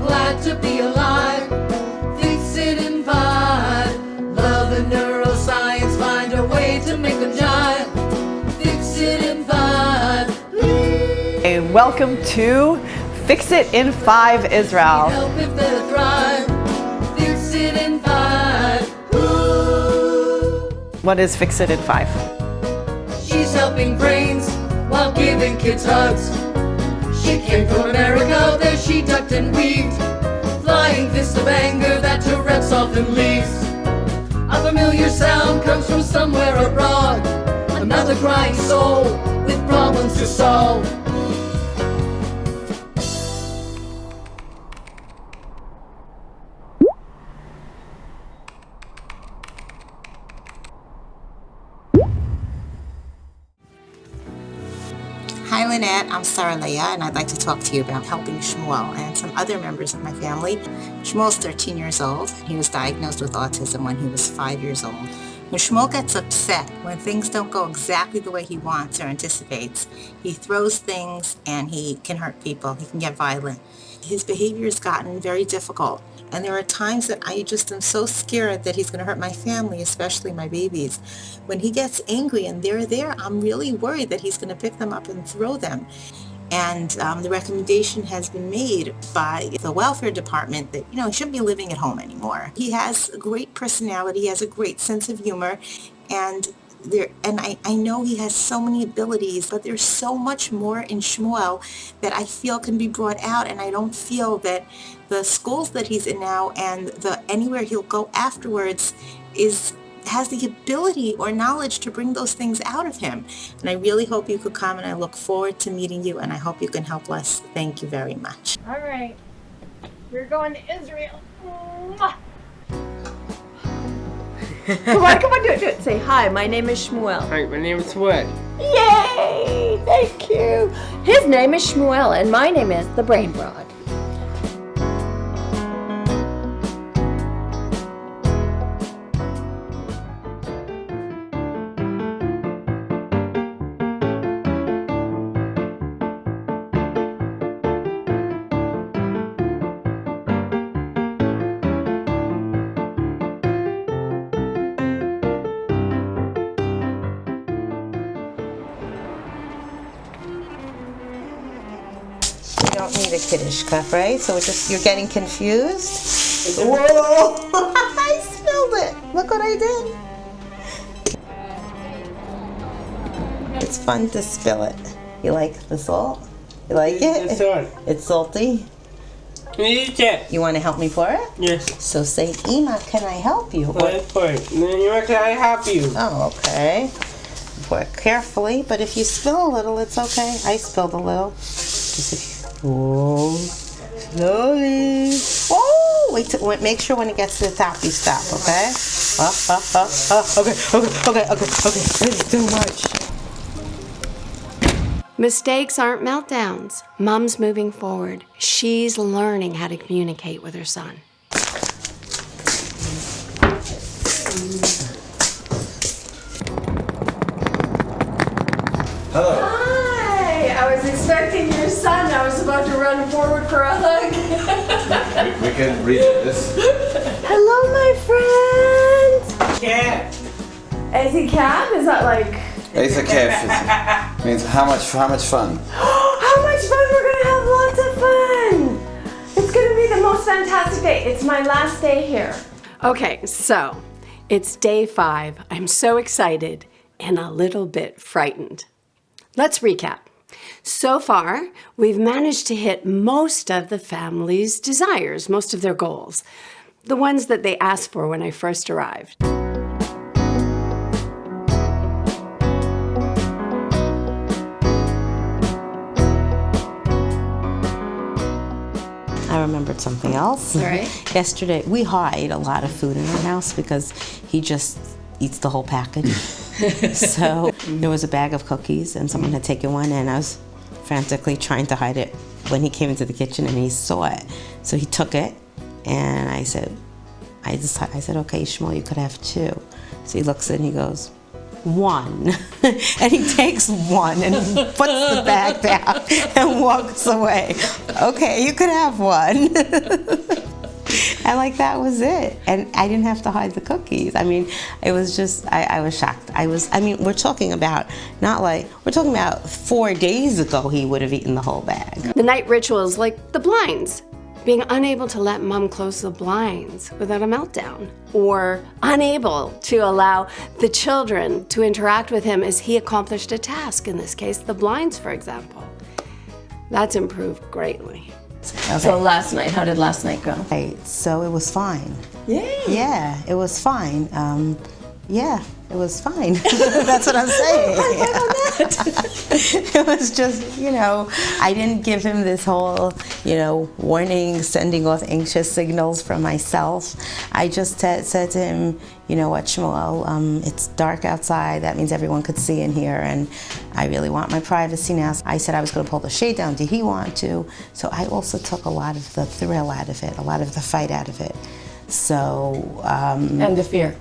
glad to be alive. Fix it in 5. Love and neuroscience, find a way to make them jive. Fix it in 5. Hey, welcome to Fix It in 5 Israel. Help if they thrive. Fix it in 5. Ooh. What is Fix It in 5? She's helping brains while giving kids hugs. She came from America, there she ducked and weaved. Flying fist of anger that Tourette's often leaves. A familiar sound comes from somewhere abroad. Another crying soul with problems to solve. Hi Lynette, I'm Sarah Leah, and I'd like to talk to you about helping Shmuel and some other members of my family. Shmuel's 13 years old, and he was diagnosed with autism when he was 5 years old. When Shmuel gets upset, when things don't go exactly the way he wants or anticipates, he throws things and he can hurt people, he can get violent. His behavior has gotten very difficult, and there are times that I just am so scared that he's going to hurt my family, especially my babies. When he gets angry and they're there, I'm really worried that he's going to pick them up and throw them. And the recommendation has been made by the welfare department that, he shouldn't be living at home anymore. He has a great personality, he has a great sense of humor, and I know he has so many abilities, but there's so much more in Shmuel that I feel can be brought out, and I don't feel that the schools that he's in now and anywhere he'll go afterwards has the ability or knowledge to bring those things out of him. And I really hope you could come, and I look forward to meeting you, and I hope you can help us. Thank you very much. All right, we're going to Israel. Mwah. Come on, do it. Say, hi, my name is Shmuel. Hi, my name is what? Yay! Thank you. His name is Shmuel, and my name is the Brain Broad. You don't need a kiddush cup, right? So you're getting confused? Whoa! I spilled it. Look what I did. It's fun to spill it. You like the salt? You like it? It's salt. It's salty. Eat it. You want to help me pour it? Yes. So say, Ima, can I help you? Let's pour it. Then can I help you? Oh, okay. Pour it carefully, but if you spill a little, it's okay. I spilled a little. Just if you... Whoa. Slowly. Oh, make sure when it gets to the top, you stop, okay? Okay. This is too much. Mistakes aren't meltdowns. Mom's moving forward. She's learning how to communicate with her son. Hello. Hi! I was expecting your son. I was about to run forward for a hug. We can read this. Hello, my friend! Cat. Is he Cap? Is that like... It's a kef. Means how much fun? How much fun! We're gonna have lots of fun! It's gonna be the most fantastic day. It's my last day here. Okay, so it's day 5. I'm so excited and a little bit frightened. Let's recap. So far, we've managed to hit most of the family's desires, most of their goals, the ones that they asked for when I first arrived. I remembered something else. All right. Yesterday, we hide a lot of food in our house because he just eats the whole package. So there was a bag of cookies and someone had taken one, and I was frantically trying to hide it when he came into the kitchen and he saw it. So he took it, and I said, okay, Shmuel, you could have 2. So he looks at it and he goes, one. And he takes one and puts the bag down and walks away. Okay, you could have one. And like that was it. And I didn't have to hide the cookies. I mean, it was just, I was shocked. We're talking about, we're talking about 4 days ago he would have eaten the whole bag. The night rituals like the blinds. Being unable to let mom close the blinds without a meltdown, or unable to allow the children to interact with him as he accomplished a task, in this case, the blinds, for example. That's improved greatly. Okay. So last night, how did last night go? Right, so it was fine. Yay! Yeah, it was fine. Yeah, it was fine. That's what I'm saying. It was just, I didn't give him this whole, warning, sending off anxious signals from myself. I just said to him, you know what, Shmuel, it's dark outside. That means everyone could see in here, and I really want my privacy now. I said I was going to pull the shade down. Did he want to? So I also took a lot of the thrill out of it, a lot of the fight out of it. So. And the fear.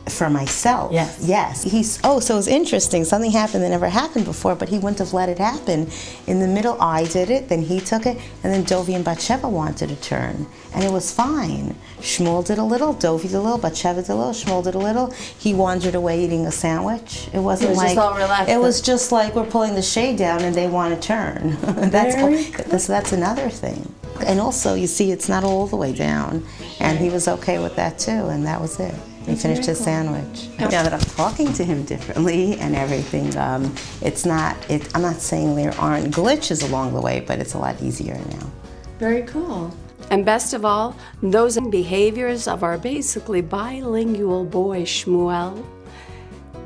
For myself. Yes. So it was interesting. Something happened that never happened before, but he wouldn't have let it happen. In the middle, I did it, then he took it, and then Dovi and Batsheva wanted to turn. And it was fine. Shmuel did a little, Dovi did a little, Batsheva did a little, Shmuel did a little. He wandered away eating a sandwich. It wasn't just all relaxed. It was just like we're pulling the shade down and they want to turn. That's another thing. And also, you see, it's not all the way down. And he was okay with that too, and that was it. He finished his sandwich. Now that I'm talking to him differently and everything, I'm not saying there aren't glitches along the way, but it's a lot easier now. Very cool. And best of all, those behaviors of our basically bilingual boy, Shmuel,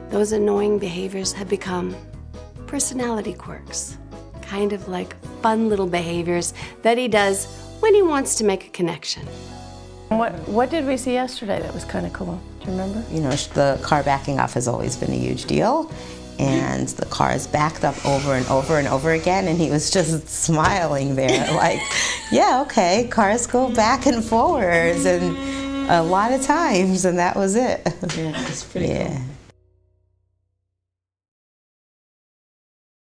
those annoying behaviors have become personality quirks. Kind of like fun little behaviors that he does when he wants to make a connection. What did we see yesterday that was kind of cool? Do you remember? The car backing off has always been a huge deal. And the cars backed up over and over and over again, and he was just smiling there like, yeah, okay, cars go back and forwards and a lot of times, and that was it. Yeah, it's pretty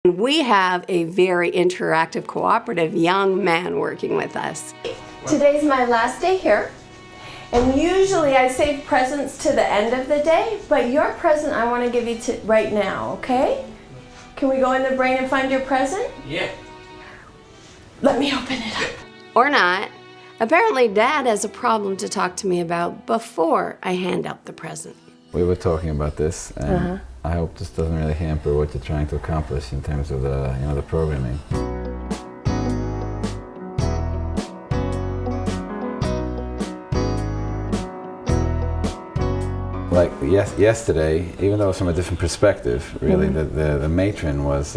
cool. We have a very interactive, cooperative young man working with us. Today's my last day here, and usually I save presents to the end of the day, but your present I want to give you right now, okay? Can we go in the brain and find your present? Yeah. Let me open it up. Or not. Apparently Dad has a problem to talk to me about before I hand out the present. We were talking about this, and I hope this doesn't really hamper what you're trying to accomplish in terms of the programming. Like yesterday, even though it was from a different perspective, really, the matron was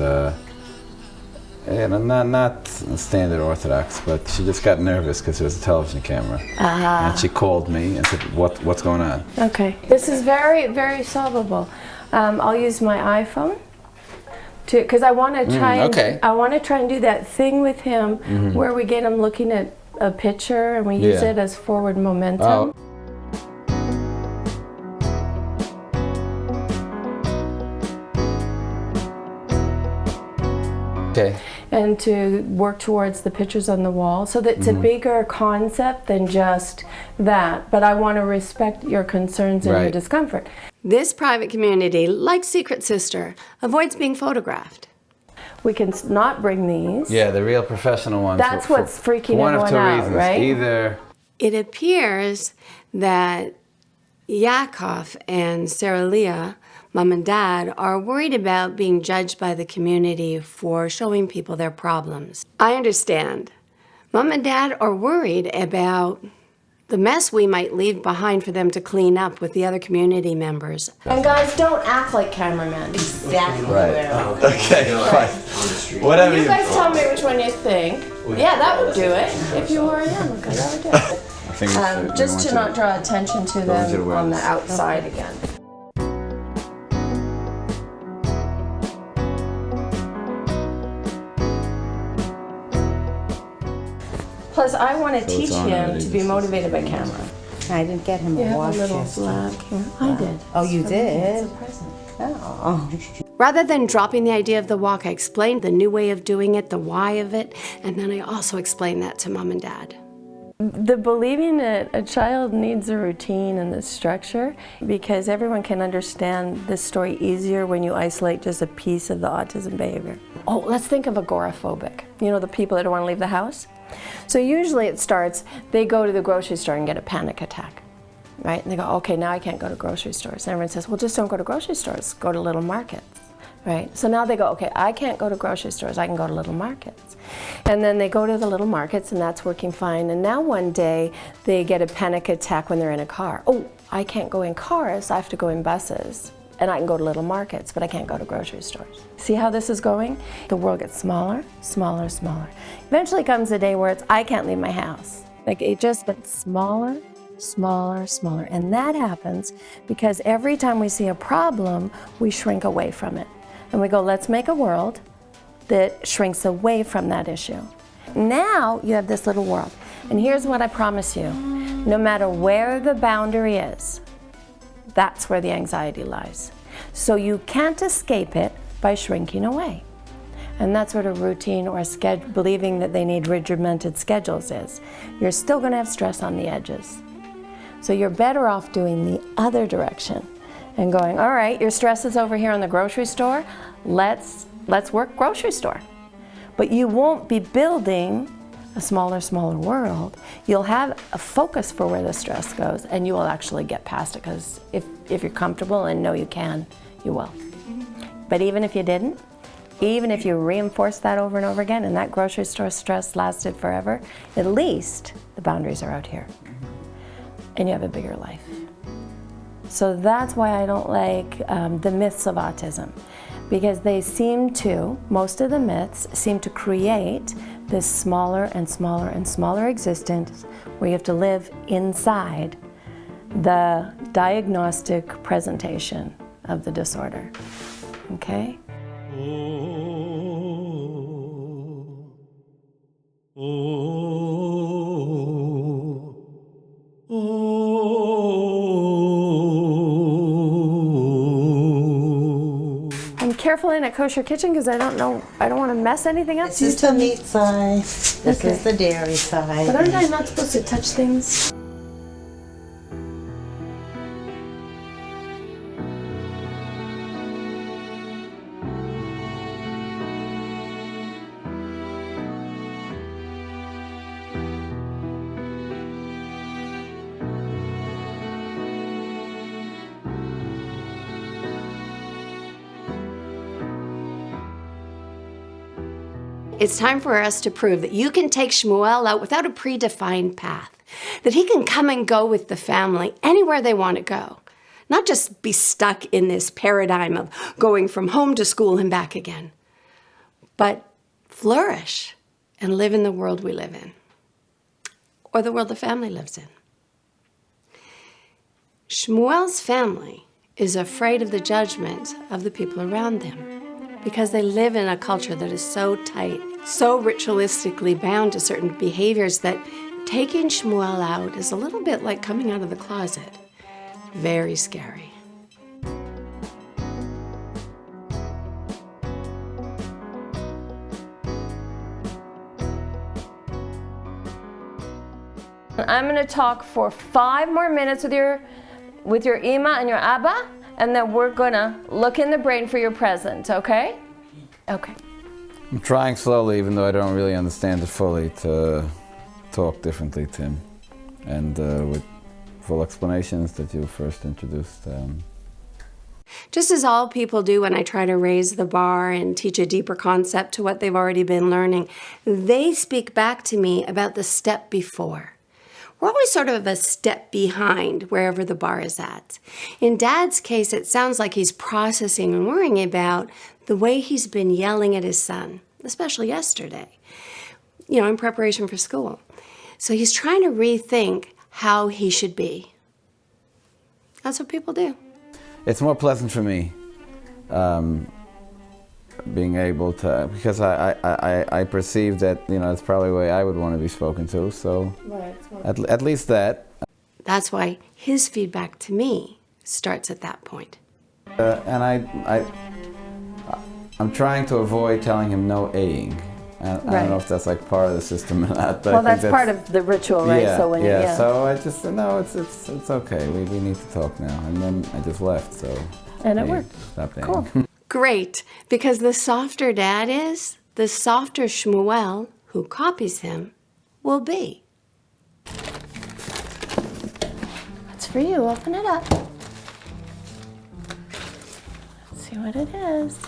not standard Orthodox, but she just got nervous because there was a television camera, and she called me and said, "What's going on?" Okay, this is very, very solvable. I'll use my iPhone because I want to try. I want to try and do that thing with him where we get him looking at a picture and we use it as forward momentum. Oh. Okay. And to work towards the pictures on the wall, so that it's a bigger concept than just that. But I want to respect your concerns and your discomfort. This private community, like Secret Sister, avoids being photographed. We can not bring these. Yeah, the real professional ones. That's what's freaking one everyone of two out, reasons. right? Either It appears that Yaakov and Sarah Leah, Mom and Dad, are worried about being judged by the community for showing people their problems. I understand. Mom and Dad are worried about the mess we might leave behind for them to clean up with the other community members. And guys, don't act like cameramen. Exactly. okay, fine. Whatever You guys tell me which one you think. Yeah, that would do it. If you were young, okay, that would do it. I think Just to not draw attention to them on the outside again. Plus, I want to teach him to be motivated by camera. I didn't get him a watch yesterday. I did. Oh, you did? It's a present. Oh. Rather than dropping the idea of the walk, I explained the new way of doing it, the why of it, and then I also explained that to Mom and Dad. The believing that a child needs a routine and the structure, because everyone can understand this story easier when you isolate just a piece of the autism behavior. Oh, let's think of agoraphobic. You know, the people that don't want to leave the house? So usually it starts, they go to the grocery store and get a panic attack. Right? And they go, okay, now I can't go to grocery stores. And everyone says, well, just don't go to grocery stores, go to little markets. Right? So now they go, okay, I can't go to grocery stores, I can go to little markets. And then they go to the little markets and that's working fine. And now one day they get a panic attack when they're in a car. Oh, I can't go in cars, I have to go in buses. And I can go to little markets, but I can't go to grocery stores. See how this is going? The world gets smaller, smaller, smaller. Eventually comes a day where it's, I can't leave my house. Like it just gets smaller, smaller, smaller. And that happens because every time we see a problem, we shrink away from it. And we go, let's make a world that shrinks away from that issue. Now you have this little world. And here's what I promise you. No matter where the boundary is, that's where the anxiety lies. So you can't escape it by shrinking away. And that's what a routine or a believing that they need regimented schedules is. You're still going to have stress on the edges. So you're better off doing the other direction and going, all right, your stress is over here in the grocery store, let's work grocery store. But you won't be building a smaller, smaller world. You'll have a focus for where the stress goes and you will actually get past it because if you're comfortable and know you can, you will. But even if you didn't, even if you reinforce that over and over again and that grocery store stress lasted forever, at least the boundaries are out here. And you have a bigger life. So that's why I don't like the myths of autism, because they seem to, most of the myths seem to create this smaller and smaller and smaller existence where you have to live inside the diagnostic presentation of the disorder, okay? I'm careful in a kosher kitchen because I don't want to mess anything up. This is the meat side. This is the dairy side. But aren't I not supposed to touch things? It's time for us to prove that you can take Shmuel out without a predefined path, that he can come and go with the family anywhere they want to go, not just be stuck in this paradigm of going from home to school and back again, but flourish and live in the world we live in, or the world the family lives in. Shmuel's family is afraid of the judgment of the people around them, because they live in a culture that is so tight, so ritualistically bound to certain behaviors that taking Shmuel out is a little bit like coming out of the closet. Very scary. I'm going to talk for 5 more minutes with your Ima and your Abba, and then we're going to look in the brain for your present, okay? Okay. I'm trying slowly, even though I don't really understand it fully, to talk differently to him. And with full explanations that you first introduced. Just as all people do when I try to raise the bar and teach a deeper concept to what they've already been learning, they speak back to me about the step before. We're always sort of a step behind wherever the bar is at. In Dad's case, it sounds like he's processing and worrying about the way he's been yelling at his son, especially yesterday, in preparation for school. So he's trying to rethink how he should be. That's what people do. It's more pleasant for me, being able to, because I perceive that, it's probably the way I would want to be spoken to, so at least that. That's why his feedback to me starts at that point. And I'm trying to avoid telling him no A-ing. And I don't know if that's like part of the system or not. But well, that's part of the ritual, right? Yeah, so when yeah. So I just said, no, it's okay. We need to talk now. And then I just left. So and it worked. Stop A-ing. Cool. Great, because the softer dad is, the softer Shmuel, who copies him, will be. That's for you. Open it up. Let's see what it is.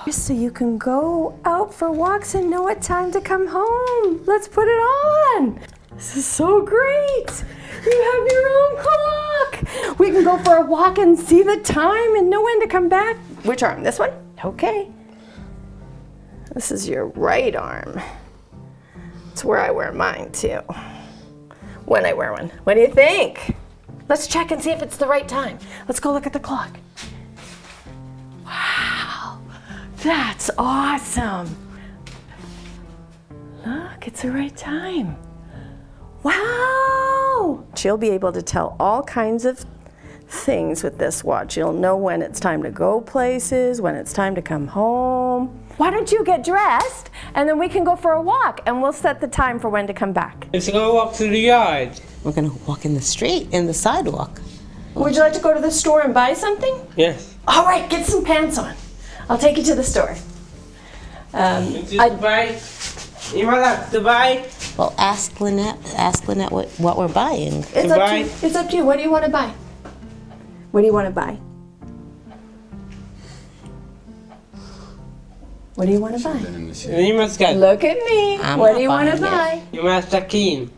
So you can go out for walks and know what time to come home. Let's put it on. This is so great. You have your own clock. We can go for a walk and see the time and know when to come back. Which arm? This one? Okay. This is your right arm. It's where I wear mine too. When I wear one. What do you think? Let's check and see if it's the right time. Let's go look at the clock. Wow, that's awesome. Look, it's the right time. Wow! She'll be able to tell all kinds of things with this watch. You'll know when it's time to go places, when it's time to come home. Why don't you get dressed and then we can go for a walk and we'll set the time for when to come back. Let's go walk through the yard. We're going to walk in the street, in the sidewalk. Would you like to go to the store and buy something? Yes. All right, get some pants on. I'll take you to the store. Buy. You want to buy? Well, ask Lynette what we're buying. It's up to you. It's up to you. What do you want to buy? What do you want to buy? What do you want to buy? You must get. Look at me. What do you want to buy? You must have keen.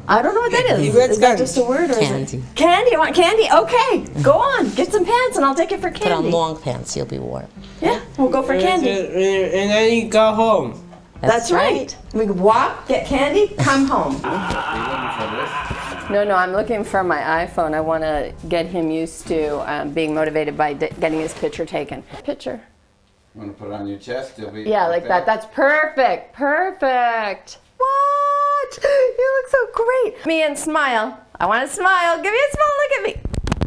I don't know what that is. Is that just a word or Candy. is it? Candy. You want candy? Okay. Go on. Get some pants and I'll take you for candy. Put on long pants, you'll be warm. Yeah, we'll go for candy. And then you go home. That's right. We walk, get candy, come home. No, I'm looking for my iPhone. I want to get him used to being motivated by getting his picture taken. Picture. You want to put it on your chest? You'll be Yeah, like that. That's perfect. Perfect. What? You look so great. Me and smile. I want to smile. Give me a smile. Look at me.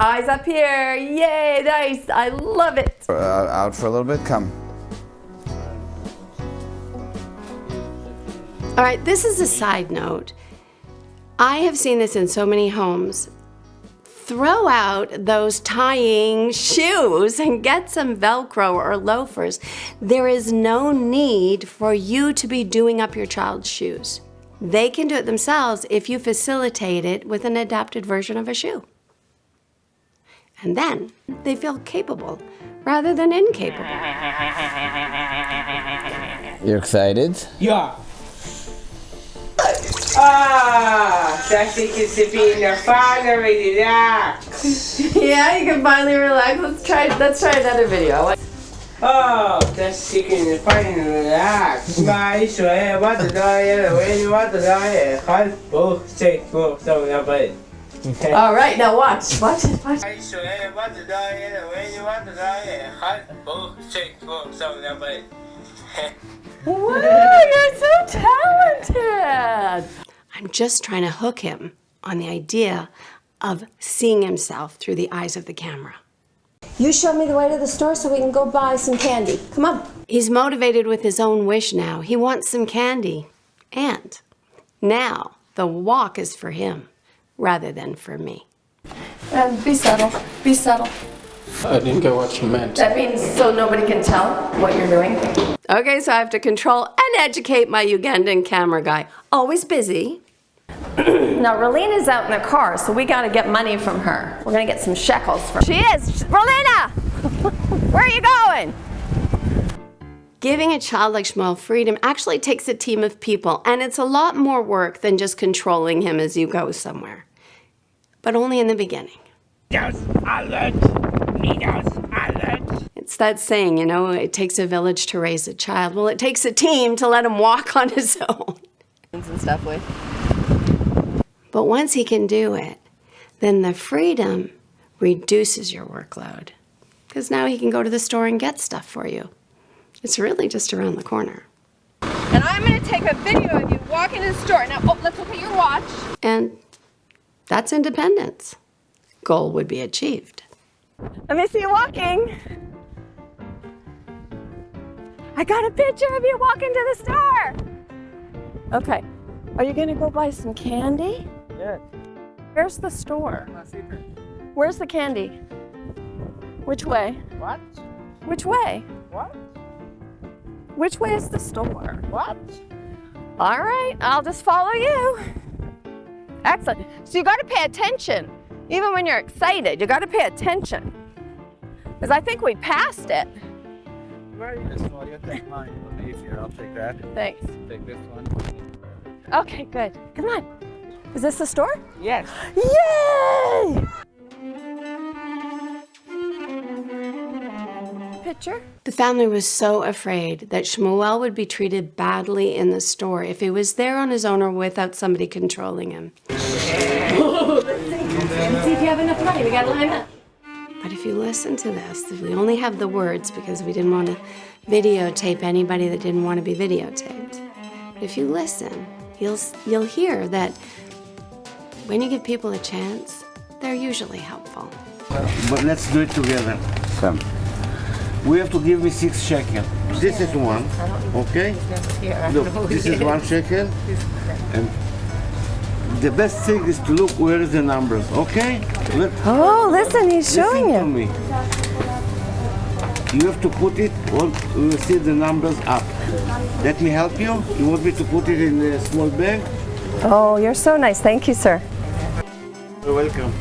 Eyes up here. Yay, nice. I love it. Out for a little bit? Come. All right, this is a side note. I have seen this in so many homes. Throw out those tying shoes and get some Velcro or loafers. There is no need for you to be doing up your child's shoes. They can do it themselves if you facilitate it with an adapted version of a shoe. And then they feel capable rather than incapable. You're excited? Yeah. That's it, it's being finally relax. Yeah, you can finally relax. Let's try another video. Oh, that's chicken finally relax. My swear, what the diet, when you want the diet, hot, both take both on your bed. All right, now watch. Watch it. I swear, what the diet, when you want the diet, hot, both take both on your bed. Wow, you're so talented. I'm just trying to hook him on the idea of seeing himself through the eyes of the camera. You show me the way to the store so we can go buy some candy. Come on. He's motivated with his own wish now. He wants some candy. And now the walk is for him rather than for me. Be subtle. Be subtle. I didn't get what you meant. That means so nobody can tell what you're doing. Okay, so I have to control and educate my Ugandan camera guy. Always busy. Now, Rolina's out in the car, so we got to get money from her. We're going to get some shekels from her. She is! Rolina! Where are you going? Giving a child like Shmuel freedom actually takes a team of people, and it's a lot more work than just controlling him as you go somewhere. But only in the beginning. It's that saying, it takes a village to raise a child. Well, it takes a team to let him walk on his own. And stuff with. But once he can do it, then the freedom reduces your workload. Because now he can go to the store and get stuff for you. It's really just around the corner. And I'm going to take a video of you walking in the store. Now, let's look at your watch. And that's independence. Goal would be achieved. Let me see you walking. I got a picture of you walking to the store. Okay. Are you going to go buy some candy? Yeah. Where's the store? Where's the candy? Which way? What? Which way? What? Which way is the store? What? All right, I'll just follow you. Excellent. So you got to pay attention. Even when you're excited, you got to pay attention. Because I think we passed it. This one, you take mine. It'll be easier. I'll take that. Thanks. Take this one. Okay, good. Come on. Is this the store? Yes. Yay! Picture? The family was so afraid that Shmuel would be treated badly in the store if he was there on his own or without somebody controlling him. Let's see if you have enough money. We got to line up. But if you listen to this, we only have the words because we didn't want to videotape anybody that didn't want to be videotaped. But if you listen, you'll hear that when you give people a chance, they're usually helpful. But let's do it together. Come. We have to give me 6 shekel. This is one, okay? Look, this is 1 shekel. And the best thing is to look where is the numbers, okay? Oh, listen, he's showing listen to you. me. You have to put it, you will see the numbers up. Let me help you. You want me to put it in a small bag? Oh, you're so nice. Thank you, sir. You're welcome.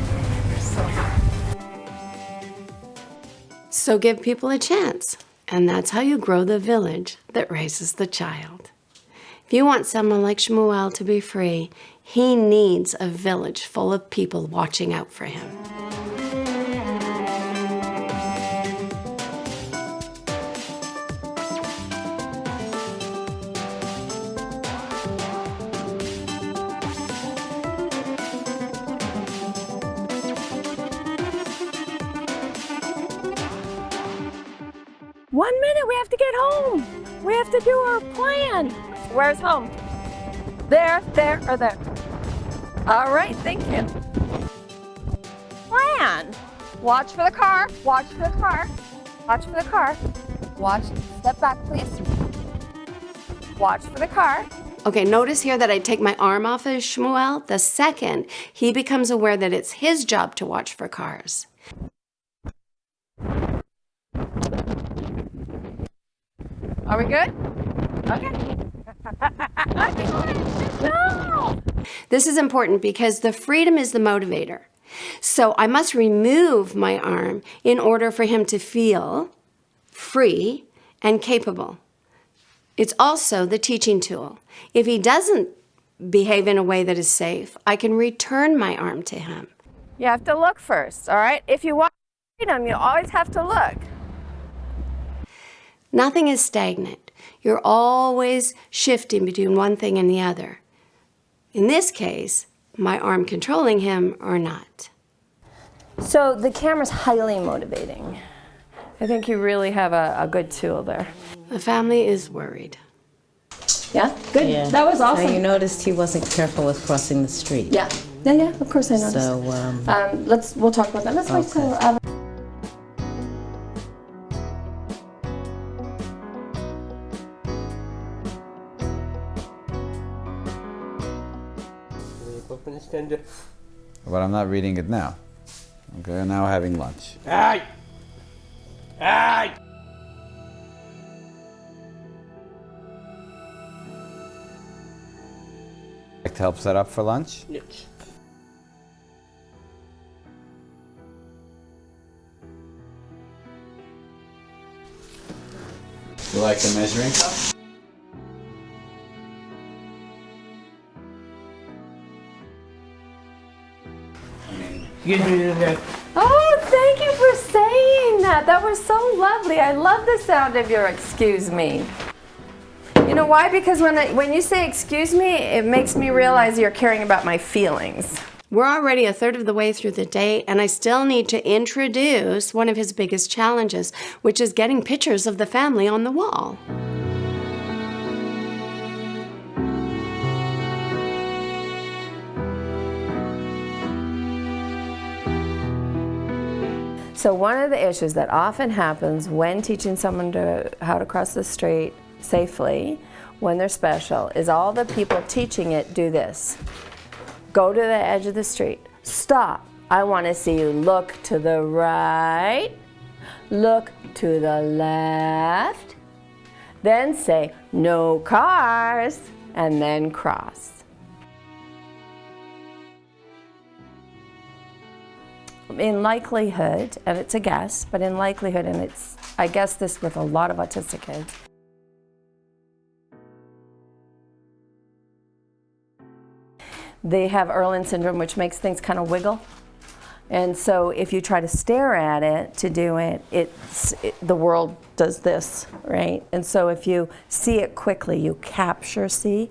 So give people a chance, and that's how you grow the village that raises the child. If you want someone like Shmuel to be free, he needs a village full of people watching out for him. One minute, we have to get home. We have to do our plan. Where's home? There, there, or there? All right, thank you. Plan. Watch for the car, watch for the car, watch for the car. Watch, step back, please. Watch for the car. Okay, notice here that I take my arm off of Shmuel. The second he becomes aware that it's his job to watch for cars. Are we good? Okay. No! This is important because the freedom is the motivator. So I must remove my arm in order for him to feel free and capable. It's also the teaching tool. If he doesn't behave in a way that is safe, I can return my arm to him. You have to look first, all right? If you want freedom, you always have to look. Nothing is stagnant. You're always shifting between one thing and the other. In this case, my arm controlling him or not. So the camera's highly motivating. I think you really have a good tool there. The family is worried. Yeah? Good. Yeah. That was awesome. So you noticed he wasn't careful with crossing the street. Yeah. Yeah, of course I noticed. So, we'll talk about that. Let's wait till Abba. But I'm not reading it now. Okay, now we're having lunch. Hey! Hey! Like to help set up for lunch? Yes. You like the measuring cup? Oh, thank you for saying that. That was so lovely. I love the sound of your excuse me. You know why? Because when you say excuse me, it makes me realize you're caring about my feelings. We're already a third of the way through the day, and I still need to introduce one of his biggest challenges, which is getting pictures of the family on the wall. So one of the issues that often happens when teaching someone how to cross the street safely, when they're special, is all the people teaching it do this. Go to the edge of the street. Stop. I want to see you look to the right, look to the left, then say, no cars, and then cross. In likelihood, and it's a guess, but in likelihood, and I guess this with a lot of autistic kids, they have Erlin syndrome, which makes things kind of wiggle. And so if you try to stare at it to do it, the world does this, right? And so if you see it quickly, you capture see,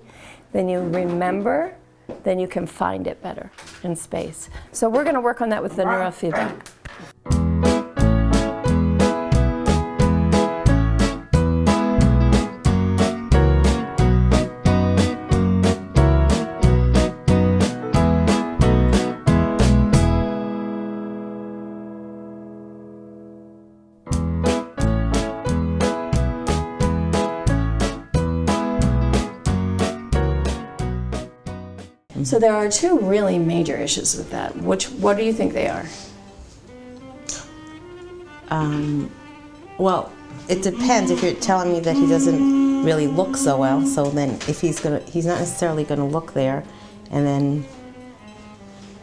then you remember, then you can find it better in space. So we're going to work on that with the neurofeedback. So there are two really major issues with that. What do you think they are? Well, it depends. If you're telling me that he doesn't really look so well, so then if he's not necessarily gonna look there, and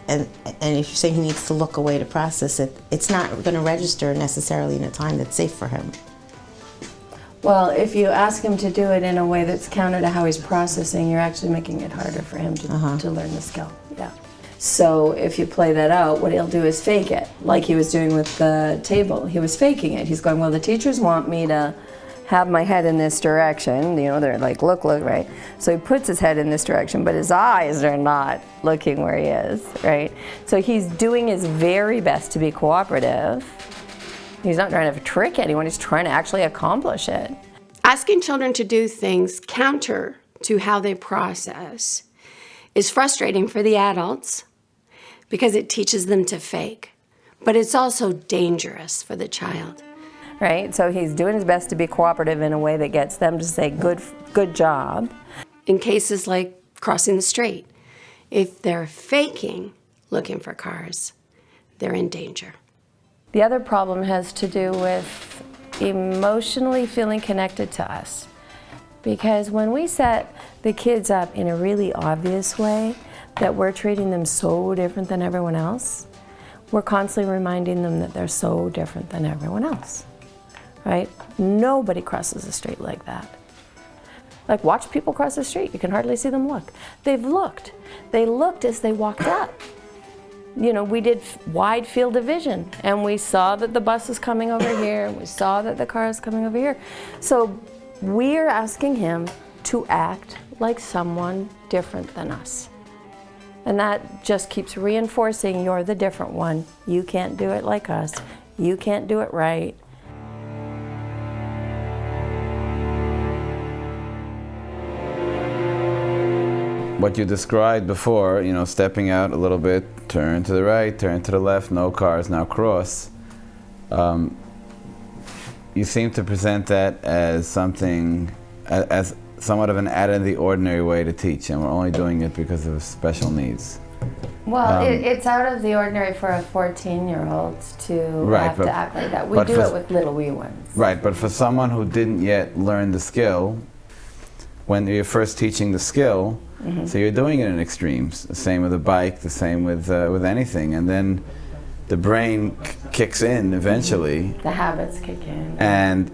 if you're saying he needs to look away to process it, it's not gonna register necessarily in a time that's safe for him. Well, if you ask him to do it in a way that's counter to how he's processing, you're actually making it harder for him to learn the skill. Yeah. So if you play that out, what he'll do is fake it, like he was doing with the table. He was faking it. He's going, well, the teachers want me to have my head in this direction. You know, they're like, look, right? So he puts his head in this direction, but his eyes are not looking where he is, right? So he's doing his very best to be cooperative. He's not trying to trick anyone, he's trying to actually accomplish it. Asking children to do things counter to how they process is frustrating for the adults because it teaches them to fake, but it's also dangerous for the child. Right, so he's doing his best to be cooperative in a way that gets them to say, good job. In cases like crossing the street, if they're faking looking for cars, they're in danger. The other problem has to do with emotionally feeling connected to us. Because when we set the kids up in a really obvious way, that we're treating them so different than everyone else, we're constantly reminding them that they're so different than everyone else, right? Nobody crosses the street like that. Like, watch people cross the street, you can hardly see them look. They've looked. They looked as they walked up. You know, we did wide field of vision, and we saw that the bus is coming over here, and we saw that the car is coming over here. So we're asking him to act like someone different than us. And that just keeps reinforcing, you're the different one. You can't do it like us. You can't do it right. What you described before, you know, stepping out a little bit, turn to the right, turn to the left, no cars, now cross. You seem to present that as something, as somewhat of an out-of-the-ordinary way to teach, and we're only doing it because of special needs. Well, it's out of the ordinary for a 14-year-old to have to act like that. We do it with little wee ones. Right, but for someone who didn't yet learn the skill, when you're first teaching the skill, so you're doing it in extremes. The same with a bike, the same with anything, and then the brain kicks in eventually. The habits kick in. And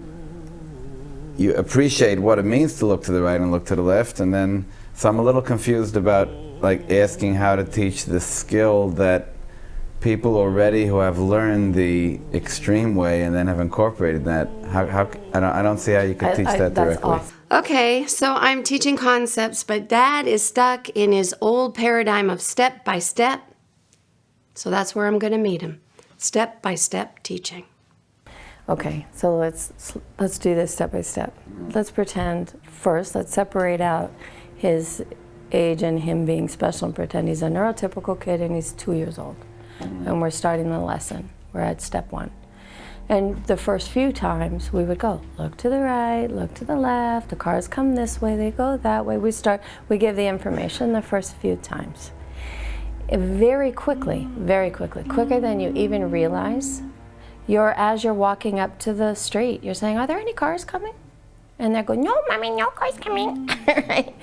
you appreciate what it means to look to the right and look to the left, and then so I'm a little confused about like asking how to teach the skill that people already who have learned the extreme way and then have incorporated that. How I don't see how you could teach that directly. Awesome. Okay, so I'm teaching concepts, but Dad is stuck in his old paradigm of step by step, So that's where I'm going to meet him. Step-by-step teaching. Okay, so let's do this step by step. Let's pretend first, let's separate out his age and him being special and pretend he's a neurotypical kid and he's 2 years old. And we're starting the lesson. We're at step 1. And the first few times we would go, look to the right, look to the left, the cars come this way, they go that way. We give the information the first few times. Very quickly, quicker than you even realize, as you're walking up to the street, you're saying, are there any cars coming? And they're going, no, Mommy, no cars coming. Right?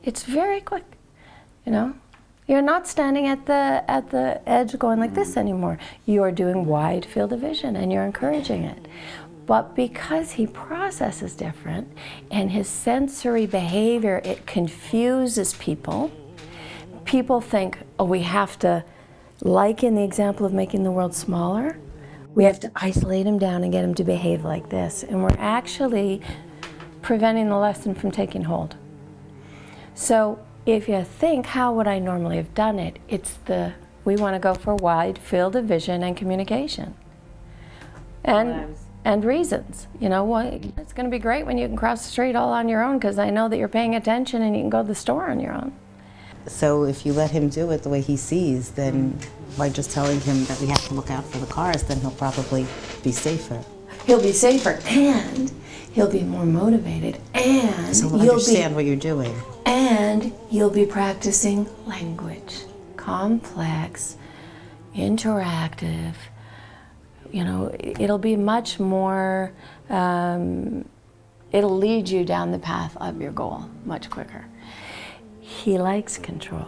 It's very quick, you know? You're not standing at the edge going like this anymore. You're doing wide field of vision and you're encouraging it. But because he processes different and his sensory behavior, it confuses people. People think, oh, we have to, like in the example of making the world smaller, we have to isolate him down and get him to behave like this. And we're actually preventing the lesson from taking hold. So if you think, how would I normally have done it? We want to go for wide field of vision and communication. And reasons. You know what? It's going to be great when you can cross the street all on your own because I know that you're paying attention and you can go to the store on your own. So if you let him do it the way he sees, then by just telling him that we have to look out for the cars, then he'll probably be safer. He'll be safer and he'll be more motivated and so he'll understand what you're doing. And you'll be practicing language. Complex, interactive. You know, it'll be much more, it'll lead you down the path of your goal much quicker. He likes control.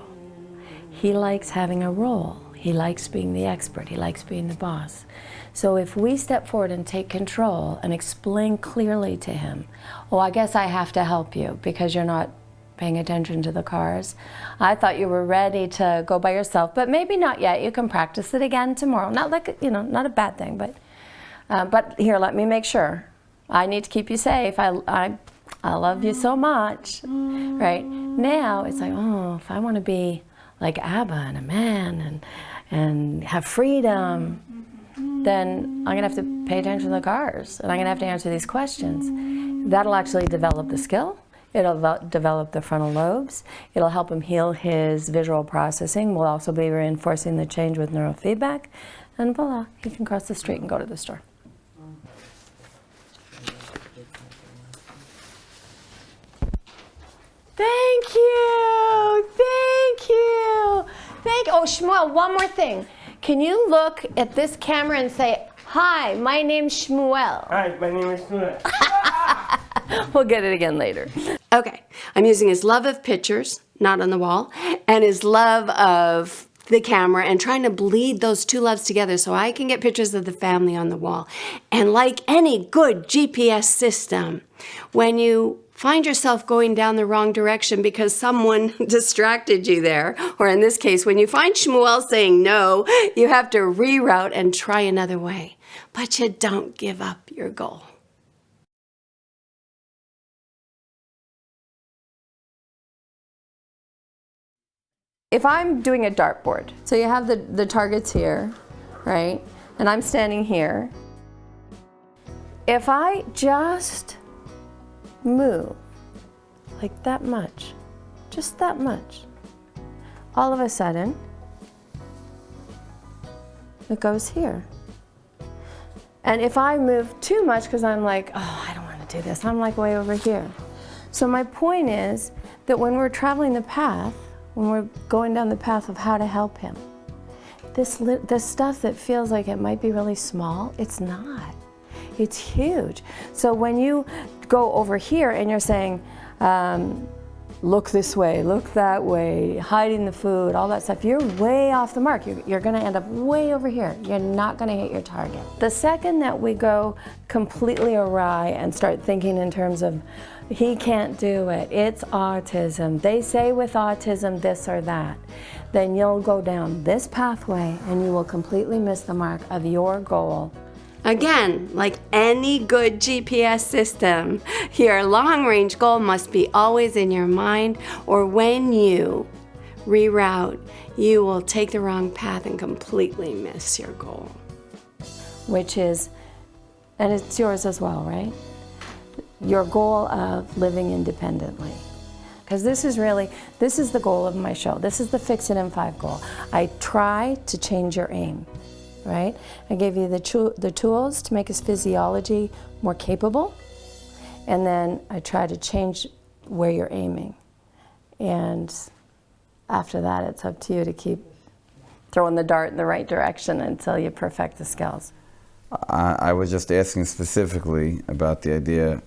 He likes having a role. He likes being the expert. He likes being the boss. So if we step forward and take control and explain clearly to him, oh, I guess I have to help you because you're not paying attention to the cars. I thought you were ready to go by yourself, but maybe not yet. You can practice it again tomorrow. Not like, you know, not a bad thing, but here, let me make sure. I need to keep you safe. I love you so much, right? Now it's like, oh, if I want to be like Abba and a man and have freedom, then I'm gonna have to pay attention to the cars and I'm gonna have to answer these questions. That'll actually develop the skill. It'll develop the frontal lobes. It'll help him heal his visual processing. We'll also be reinforcing the change with neurofeedback. And voila, he can cross the street and go to the store. Thank you, thank you. Oh, Shmuel, one more thing. Can you look at this camera and say, hi, my name's Shmuel. Hi, my name is Shmuel. We'll get it again later. Okay, I'm using his love of pictures, not on the wall, and his love of the camera and trying to bleed those two loves together so I can get pictures of the family on the wall. And like any good GPS system, when you find yourself going down the wrong direction because someone distracted you there, or in this case, when you find Shmuel saying no, you have to reroute and try another way. But you don't give up your goal. If I'm doing a dartboard, so you have the targets here, right? And I'm standing here. If I just move like that much, just that much, all of a sudden, it goes here. And if I move too much, because I'm like, oh, I don't want to do this, I'm like way over here. So my point is that when we're traveling the path, when we're going down the path of how to help him, this stuff that feels like it might be really small, it's not. It's huge. So when you go over here and you're saying, look this way, look that way, hiding the food, all that stuff, you're way off the mark. You're gonna end up way over here. You're not gonna hit your target. The second that we go completely awry and start thinking in terms of, he can't do it, it's autism, they say with autism this or that, then you'll go down this pathway and you will completely miss the mark of your goal. Again, like any good GPS system, your long-range goal must be always in your mind, or when you reroute, you will take the wrong path and completely miss your goal. Which is, and it's yours as well, right? Your goal of living independently. Because this is the goal of my show. This is the Fix It in 5 goal. I try to change your aim, right? I gave you the tools to make his physiology more capable, and then I try to change where you're aiming. And after that, it's up to you to keep throwing the dart in the right direction until you perfect the skills. I was just asking specifically about the idea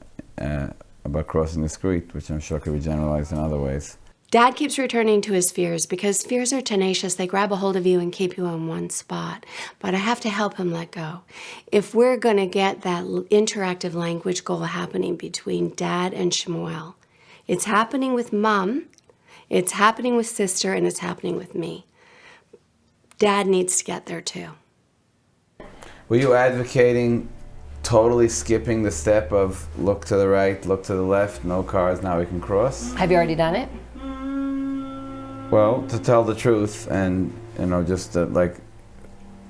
about crossing the street, which I'm sure could be generalized in other ways. Dad keeps returning to his fears because fears are tenacious. They grab a hold of you and keep you in one spot. But I have to help him let go. If we're going to get that interactive language goal happening between Dad and Shmuel, it's happening with Mom, it's happening with Sister, and it's happening with me. Dad needs to get there too. Were you advocating totally skipping the step of look to the right, look to the left, no cars, now we can cross? Have you already done it? Well, to tell the truth, and just like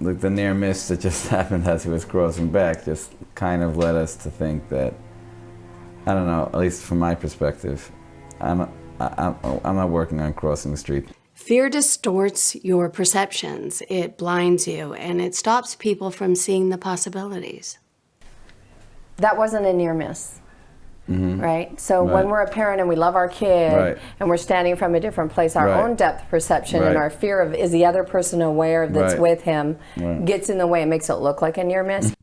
the near miss that just happened as he was crossing back, just kind of led us to think that, I don't know, at least from my perspective, I'm not working on crossing the street. Fear distorts your perceptions. It blinds you, and it stops people from seeing the possibilities. That wasn't a near miss, right? So Right. when we're a parent and we love our kid, Right. and we're standing from a different place, our Right. own depth perception and Right. our fear of, is the other person aware that's Right. with him, Right. gets in the way and makes it look like a near miss.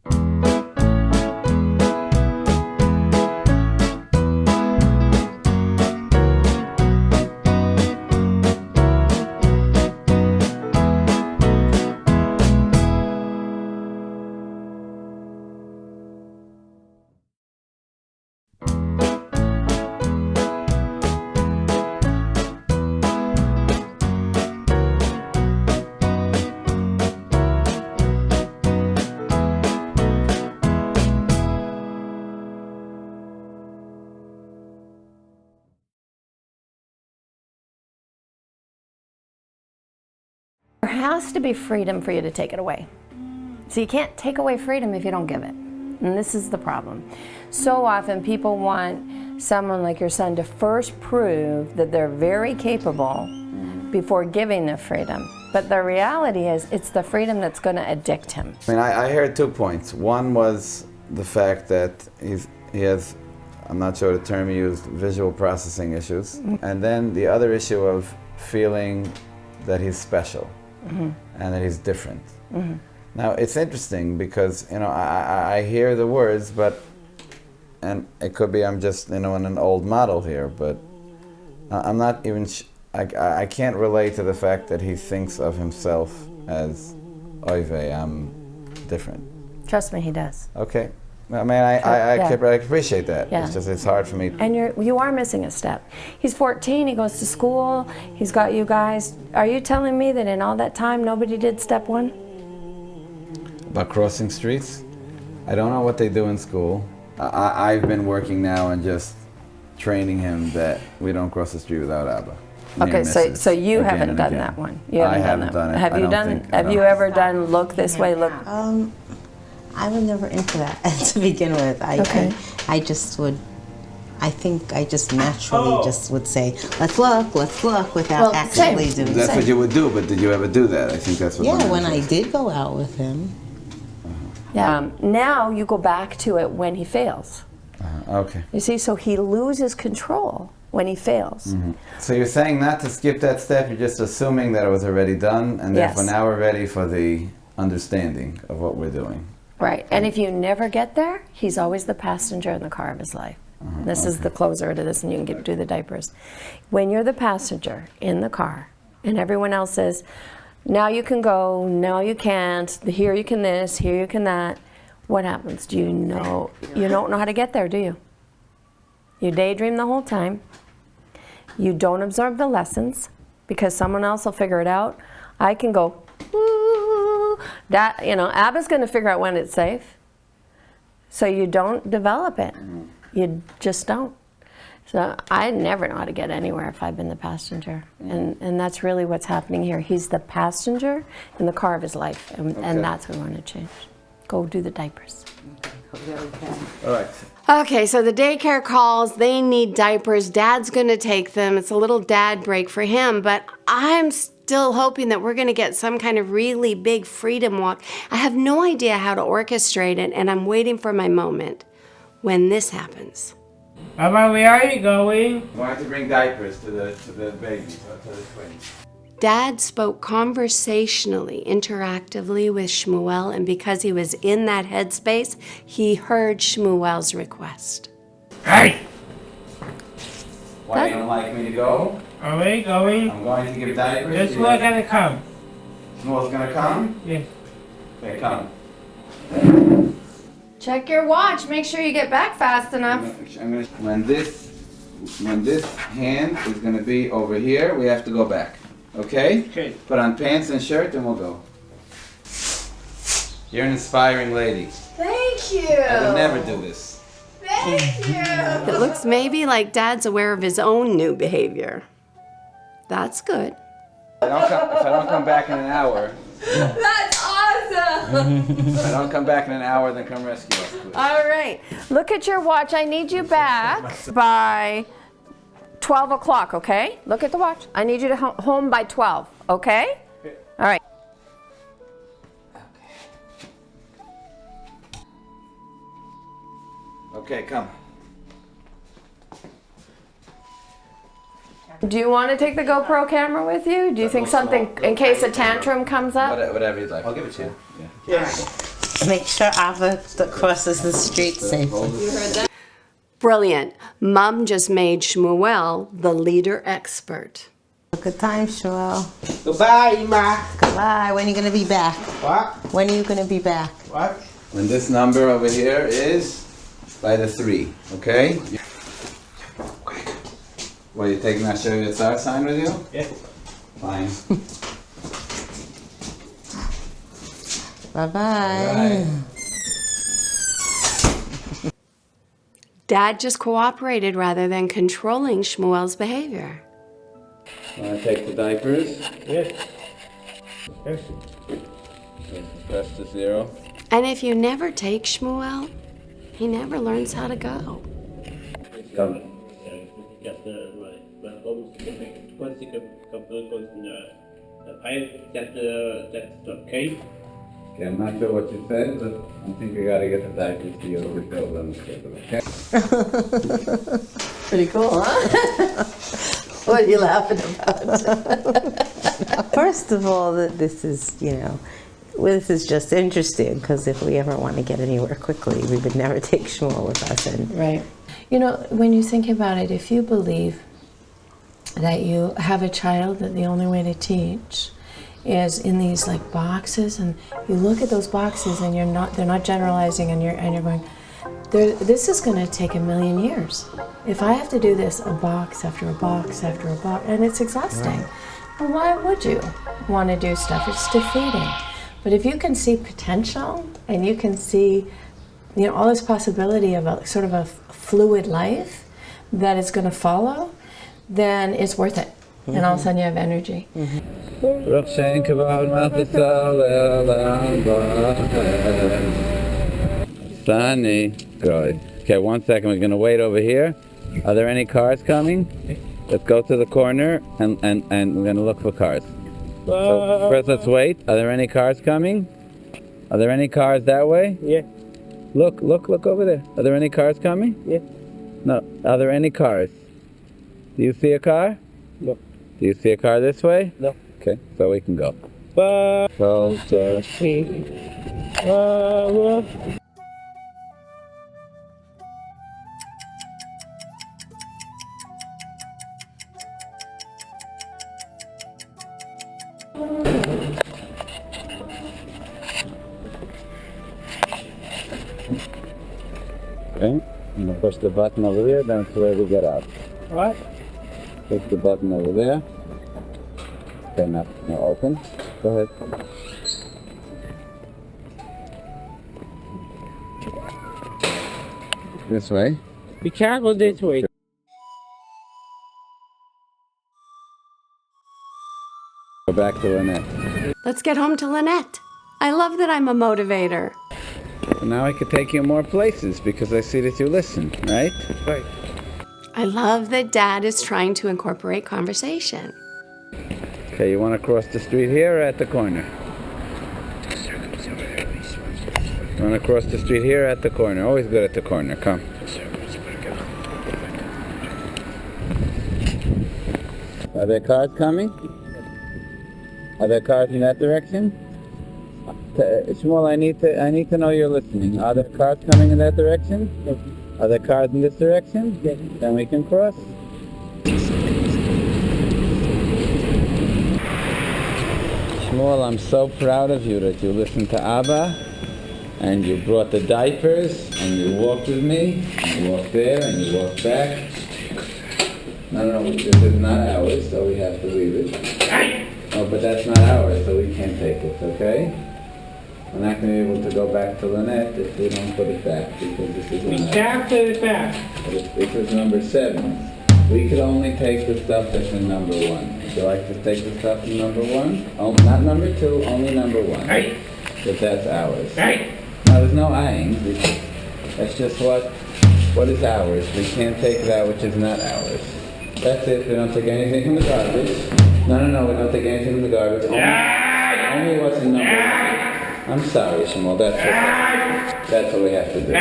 There has to be freedom for you to take it away. So you can't take away freedom if you don't give it. And this is the problem. So often people want someone like your son to first prove that they're very capable before giving the freedom. But the reality is, it's the freedom that's going to addict him. I mean, I heard 2 points. One was the fact that he has, I'm not sure the term you used, visual processing issues. And then the other issue of feeling that he's special and that he's different. Now, it's interesting because, I hear the words, and it could be I'm just, in an old model here, but I'm not even, I can't relate to the fact that he thinks of himself as, oy vey, I'm different. Trust me, he does. Okay. I mean, I appreciate that. Yeah. It's just, it's hard for me. And you are missing a step. He's 14, he goes to school, he's got you guys. Are you telling me that in all that time nobody did step 1? About crossing streets? I don't know what they do in school. I've been working now and just training him that we don't cross the street without Abba. Okay, so you haven't done that one. You I haven't done it. Have you done? Have you ever done look this way, look? I was never into that to begin with. I just would, I think I just naturally just would say, let's look, without actually doing it. That's what you would do, but did you ever do that? I think that's what. Yeah, when I did go out with him. Yeah. Now you go back to it when he fails. Okay. You see, so he loses control when he fails. So you're saying not to skip that step, you're just assuming that it was already done, and therefore now we're ready for the understanding of what we're doing. Right, and if you never get there, he's always the passenger in the car of his life. This is the closer to this, and you can do the diapers. When you're the passenger in the car, and everyone else says, now you can go, now you can't, here you can this, here you can that, what happens? Do you know, you don't know how to get there, do you? You daydream the whole time. You don't absorb the lessons, because someone else will figure it out. I can go, that, Abba's going to figure out when it's safe. So you don't develop it. You just don't. So I never know how to get anywhere if I've been the passenger. And that's really what's happening here. He's the passenger in the car of his life, and that's what we want to change. Go do the diapers. All right. Okay, so the daycare calls, they need diapers. Dad's going to take them. It's a little dad break for him, but I'm still hoping that we're going to get some kind of really big freedom walk. I have no idea how to orchestrate it, and I'm waiting for my moment when this happens. Abba, where are you going? I wanted to bring diapers to the babies, to the twins. Dad spoke conversationally, interactively with Shmuel, and because he was in that headspace, he heard Shmuel's request. Hey! Why, you don't like me to go? Are we going? I'm going to give diapers. Yes, we're gonna come. Shmuel's gonna come? Yeah. Okay, come. Check your watch. Make sure you get back fast enough. When this hand is gonna be over here, we have to go back. Okay? Okay. Put on pants and shirt and we'll go. You're an inspiring lady. Thank you. I would never do this. Thank you. It looks maybe like Dad's aware of his own new behavior. That's good. If I don't come back in an hour. That's awesome. If I don't come back in an hour, then come rescue us, please. All right. Look at your watch. I need you back by 12 o'clock, okay? Look at the watch. I need you to home by 12, okay? All right. Okay, come. Do you want to take the GoPro camera with you? Do you think something, in case a tantrum comes up? Whatever you'd like. I'll give it to you. Yeah. Make sure Abba crosses the street safely. You heard that? Brilliant. Mom just made Shmuel the leader expert. Good time, Shmuel. Goodbye, Ma. Goodbye. When are you going to be back? What? When are you going to be back? What? When this number over here is by the 3, okay? What, you taking that Shir Yatzar sign with you? Yeah. Fine. Bye-bye. Dad just cooperated rather than controlling Shmuel's behavior. Want to take the diapers? Yes. Yes. Press the 0. And if you never take Shmuel, he never learns how to go. Come. Okay. Okay, I'm not sure what you said, but I think we gotta get the diapers to you over the okay? Pretty cool, huh? What are you laughing about? First of all, this is, this is just interesting, because if we ever want to get anywhere quickly, we would never take Shmuel with us. Right. You know, when you think about it, if you believe that you have a child that the only way to teach is in these like boxes, and you look at those boxes and they're not generalizing, and you're going, this is going to take 1,000,000 years. If I have to do this a box after a box after a box, and it's exhausting. Well, why would you want to do stuff? It's defeating. But if you can see potential, and you can see, all this possibility of a sort of a fluid life that is going to follow, then it's worth it. And all of a sudden you have energy. Sunny. Good. Okay, 1 second. We're going to wait over here. Are there any cars coming? Let's go to the corner and we're going to look for cars. So first let's wait. Are there any cars coming? Are there any cars that way? Yeah. Look over there. Are there any cars coming? Yeah. No. Are there any cars? Do you see a car? No. Do you see a car this way? No. Okay, so we can go. Bye. So, okay, I'm gonna push the button over there, then it's where we get out. What? Push the button over there. Okay, now open. Go ahead. This way. Be careful this way. Go back to Lynette. Let's get home to Lynette. I love that I'm a motivator. Now I could take you more places because I see that you listen, right? Right. I love that Dad is trying to incorporate conversation. Okay, you want to cross the street here or at the corner? You want to cross the street here or at the corner? Always good at the corner. Come. Are there cars coming? Are there cars in that direction? Shmuel, I need to know you're listening. Are there cars coming in that direction? Are there cars in this direction? Then we can cross. Shmuel, I'm so proud of you that you listened to Abba, and you brought the diapers, and you walked with me, and you walked there, and you walked back. No, this is not ours, so we have to leave it. Oh, but that's not ours, so we can't take it, okay? We're not going to be able to go back to Lynette if we don't put it back, because this is We can't put it back. This is number 7. We could only take the stuff that's in number 1. Would you like to take the stuff in number 1? Oh, not number 2, only number 1. Hey. But that's ours. Hey. No, there's no eyeing, because that's just what is ours. We can't take that which is not ours. That's it. We don't take anything from the garbage. No, we don't take anything from the garbage. Only what's in number 1. I'm sorry, Shmuel. That's what we have to do.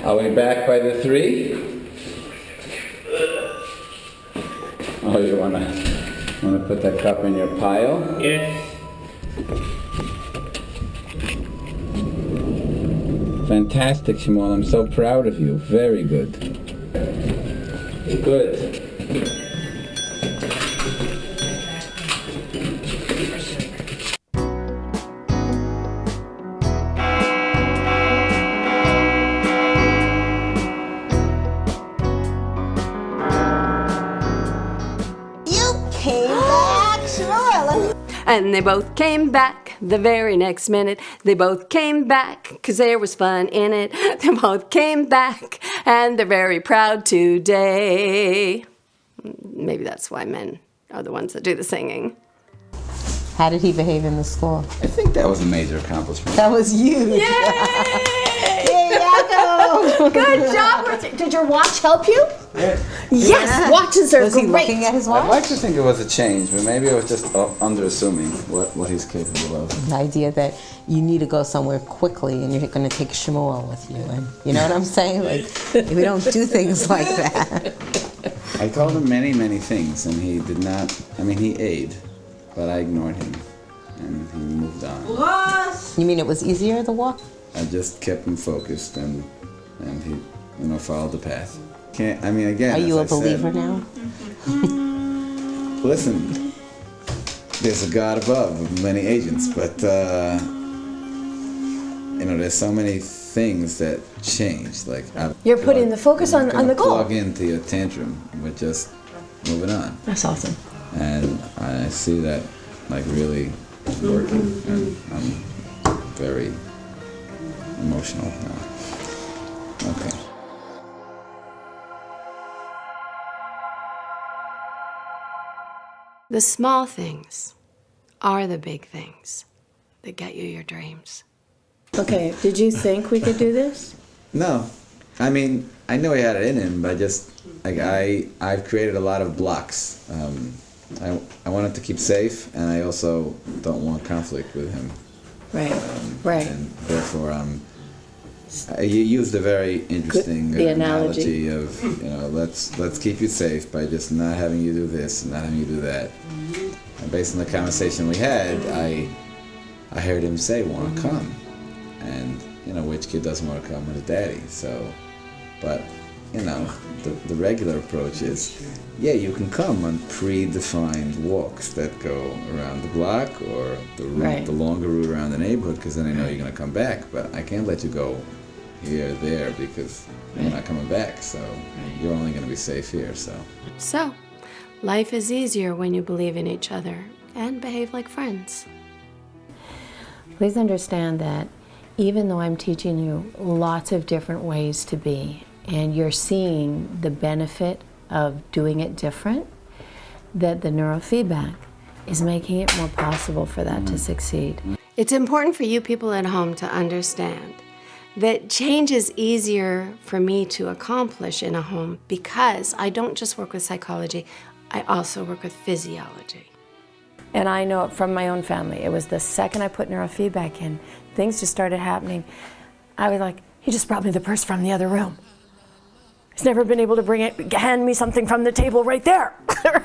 Are we back by the 3? Oh, you wanna put that cup in your pile? Yes. Fantastic, Shmuel. I'm so proud of you. Very good. Good. And they both came back the very next minute. They both came back because there was fun in it. They both came back and they're very proud today. Maybe that's why men are the ones that do the singing. How did he behave in the school? I think that was a major accomplishment. That was huge. Yay! Yay, Yaakov! Good job. Did your watch help you? Yes, watches are great. Was he looking at his watch? I'd like to think it was a change, but maybe I was just underassuming what he's capable of. The idea that you need to go somewhere quickly and you're going to take Shmuel with you, and you know what I'm saying? Like, we don't do things like that. I told him many, many things, and he did not. I mean, he ate, but I ignored him, and he moved on. You mean it was easier to walk? I just kept him focused, and he, followed the path. Again. Are you a as I believer said, now? Listen, there's a God above with many agents, but there's so many things that change. Like you're putting the focus on the goal. Plug into your tantrum, we're just moving on. That's awesome. And I see that really working, and I'm very emotional now. Okay. The small things are the big things that get you your dreams. Okay, did you think we could do this? No. I knew he had it in him, but I've created a lot of blocks. I wanted to keep safe, and I also don't want conflict with him. Right, right. And therefore, you used a very interesting analogy of, let's keep you safe by just not having you do this and not having you do that. And based on the conversation we had, I heard him say, "Want to come?" And which kid doesn't want to come with his daddy? So, but the regular approach is, yeah, you can come on predefined walks that go around the block or the route, the longer route around the neighborhood, because then I know you're going to come back. But I can't let you go here, there, because you're not coming back. So you're only going to be safe here. So, life is easier when you believe in each other and behave like friends. Please understand that even though I'm teaching you lots of different ways to be, and you're seeing the benefit of doing it different, that the neurofeedback is making it more possible for that to succeed. It's important for you people at home to understand that change is easier for me to accomplish in a home because I don't just work with psychology, I also work with physiology. And I know it from my own family. It was the second I put neurofeedback in, things just started happening. I was like, he just brought me the purse from the other room. He's never been able to hand me something from the table right there,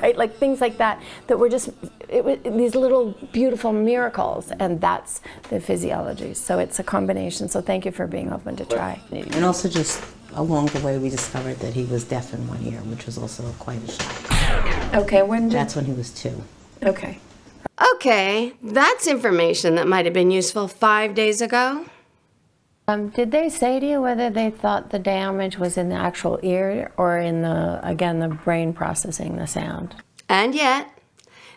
right? Like things like that, that were just, these little beautiful miracles, and that's the physiology. So it's a combination, so thank you for being open to try. And also just along the way we discovered that he was deaf in one ear, which was also quite a shock. Okay, That's when he was 2. Okay. Okay, that's information that might have been useful 5 days ago. Did they say to you whether they thought the damage was in the actual ear or in the brain processing the sound? And yet,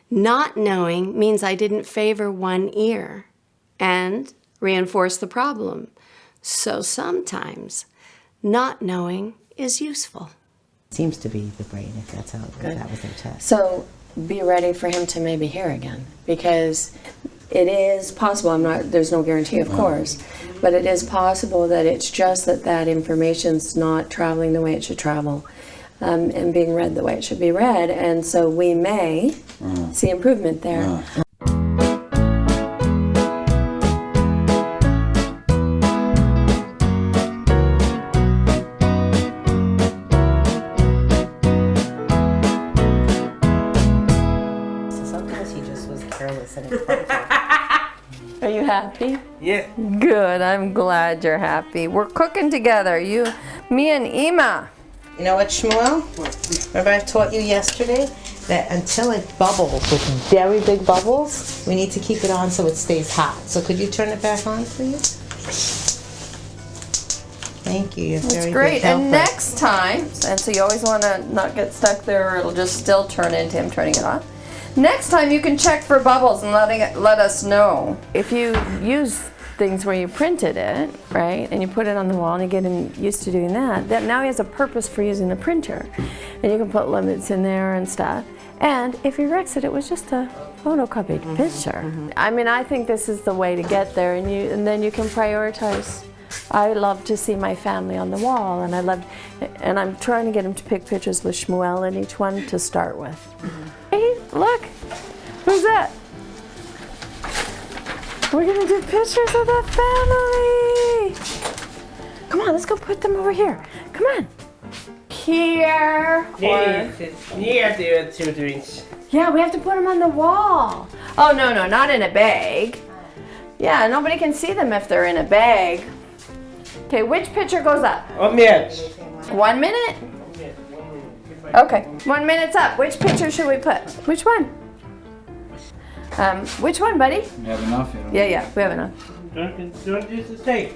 not knowing means I didn't favor one ear and reinforce the problem. So sometimes, not knowing is useful. Seems to be the brain, if that was their test. So be ready for him to maybe hear again, because it is possible. There's no guarantee, of course, but it is possible that it's just that information's not traveling the way it should travel, and being read the way it should be read, and so we may see improvement there. Sometimes he just was careless and Are you happy? Yeah. Good, I'm glad you're happy. We're cooking together, me and Ima. You know what, Shmuel? Remember I taught you yesterday that until it bubbles with very big bubbles, we need to keep it on so it stays hot. So could you turn it back on, please? Thank you. You're That's very great. good helper. And next time, and so you always want to not get stuck there or it'll just still turn into him turning it on. Next time you can check for bubbles and let us know. If you use things where you printed it, right, and you put it on the wall and you get him used to doing that, then now he has a purpose for using the printer. And you can put limits in there and stuff. And if he wrecks it, it was just a photocopied picture. I mean, I think this is the way to get there, and then you can prioritize. I love to see my family on the wall, and I'm trying to get him to pick pictures with Shmuel in each one to start with. Hey, look, who's that? We're gonna do pictures of the family. Come on, let's go put them over here. Come on. Here. Yeah, we have to put them on the wall. Oh, no, not in a bag. Yeah, nobody can see them if they're in a bag. Okay, which picture goes up? 1 minute. 1 minute? Okay, 1 minute's up. Which picture should we put? Which one? Which one, buddy? We have enough. Yeah, we have enough. Don't use the tape.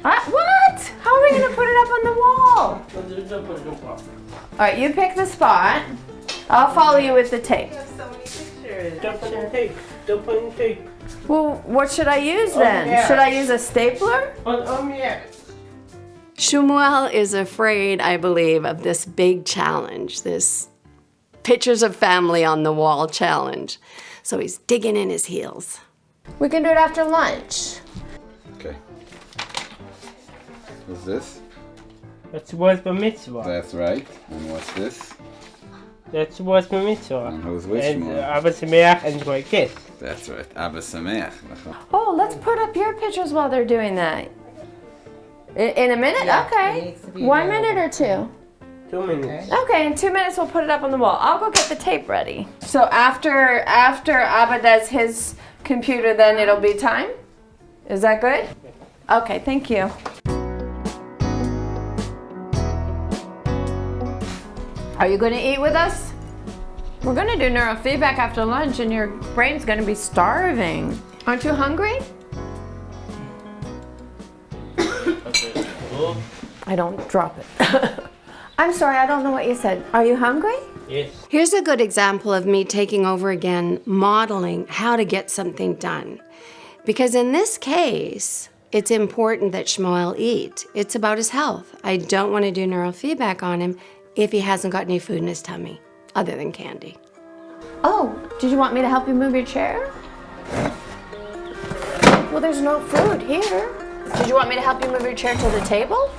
What? How are we gonna put it up on the wall? All right, you pick the spot. I'll follow you with the tape. Don't put the tape. Don't put the tape. Well, what should I use then? yeah. Should I use a stapler? Shmuel is afraid, I believe, of this big challenge, this pictures of family on the wall challenge. So he's digging in his heels. We can do it after lunch. Okay. What's this? That's what's the mitzvah. That's right. And what's this? That's what's the mitzvah. And who's which And one? Abba Shemesh and my kiss. That's right. Abba Sameach. Oh, let's put up your pictures while they're doing that. In a minute? Yeah, it Okay. needs to be 1 minute or 2? 2 minutes. Okay, in 2 minutes we'll put it up on the wall. I'll go get the tape ready. So after Abba does his computer, then it'll be time? Is that good? Okay, thank you. Are you going to eat with us? We're going to do neurofeedback after lunch and your brain's going to be starving. Aren't you hungry? I don't drop it. I'm sorry, I don't know what you said. Are you hungry? Yes. Here's a good example of me taking over again, modeling how to get something done. Because in this case, it's important that Shmuel eat. It's about his health. I don't want to do neurofeedback on him if he hasn't got any food in his tummy, other than candy. Oh, did you want me to help you move your chair? Well, there's no food here. Did you want me to help you move your chair to the table?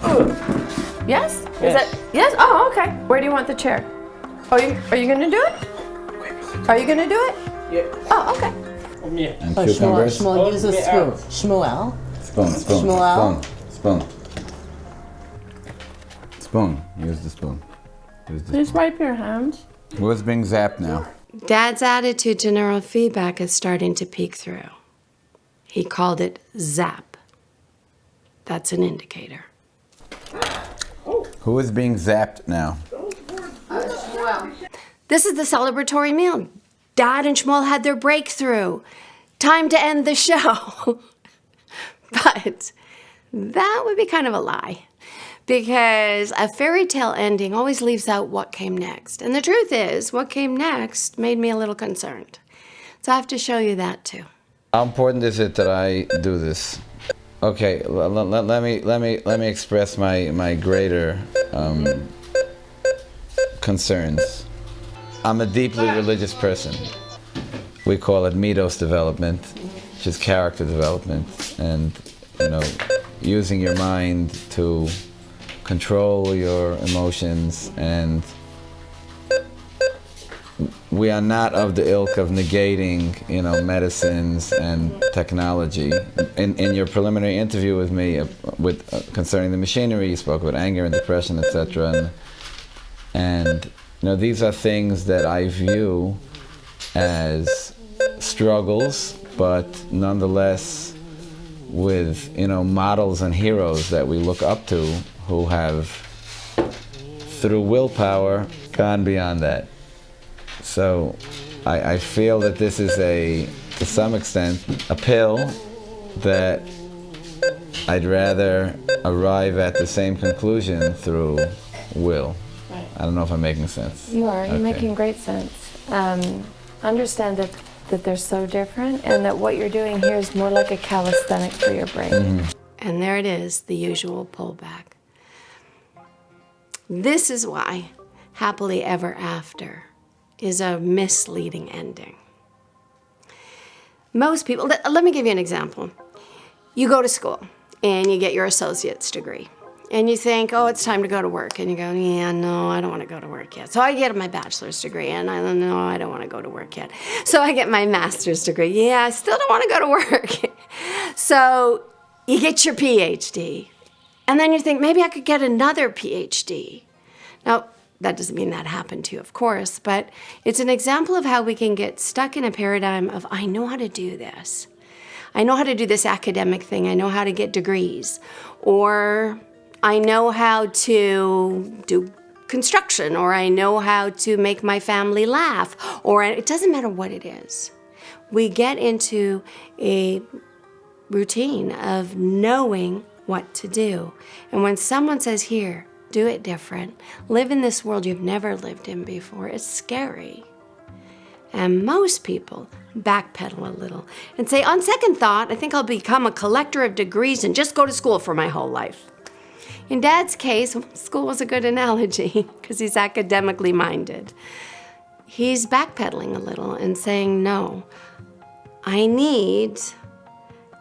Yes? Is that yes? Oh, okay. Where do you want the chair? Are you gonna do it? Are you gonna do it? Yeah. Oh, okay. Yeah. And cucumbers? Shmuel, use a spoon. Shmuel. Spoon. Shmuel. Spoon. Use the spoon. Please wipe your hands. Who's being zapped now? Dad's attitude to neurofeedback is starting to peek through. He called it zap. That's an indicator. Who is being zapped now? This is the celebratory meal. Dad and Shmuel had their breakthrough. Time to end the show. But that would be kind of a lie, because a fairy tale ending always leaves out what came next. And the truth is, what came next made me a little concerned. So I have to show you that too. How important is it that I do this? Okay, let me express my greater concerns. I'm a deeply religious person. We call it midos development, which is character development, and using your mind to control your emotions. And we are not of the ilk of negating, medicines and technology. In your preliminary interview with me, concerning the machinery, you spoke about anger and depression, etc. And these are things that I view as struggles, but nonetheless with models and heroes that we look up to who have, through willpower, gone beyond that. So I feel that this is to some extent, a pill that I'd rather arrive at the same conclusion through will. I don't know if I'm making sense. You are. You're making great sense. Understand that they're so different, and that what you're doing here is more like a calisthenic for your brain. Mm-hmm. And there it is, the usual pullback. This is why happily ever after is a misleading ending. Most people, let me give you an example. You go to school and you get your associate's degree. And you think, oh, it's time to go to work. And you go, yeah, no, I don't want to go to work yet. So I get my bachelor's degree, and I don't want to go to work yet. So I get my master's degree. Yeah, I still don't want to go to work. So you get your PhD. And then you think, maybe I could get another PhD. Now, that doesn't mean that happened to you, of course, but it's an example of how we can get stuck in a paradigm of, I know how to do this. I know how to do this academic thing. I know how to get degrees. Or I know how to do construction, or I know how to make my family laugh, or it doesn't matter what it is. We get into a routine of knowing what to do. And when someone says, here, do it different, live in this world you've never lived in before, it's scary. And most people backpedal a little and say, on second thought, I think I'll become a collector of degrees and just go to school for my whole life. In Dad's case, school was a good analogy because he's academically minded. He's backpedaling a little and saying, no, I need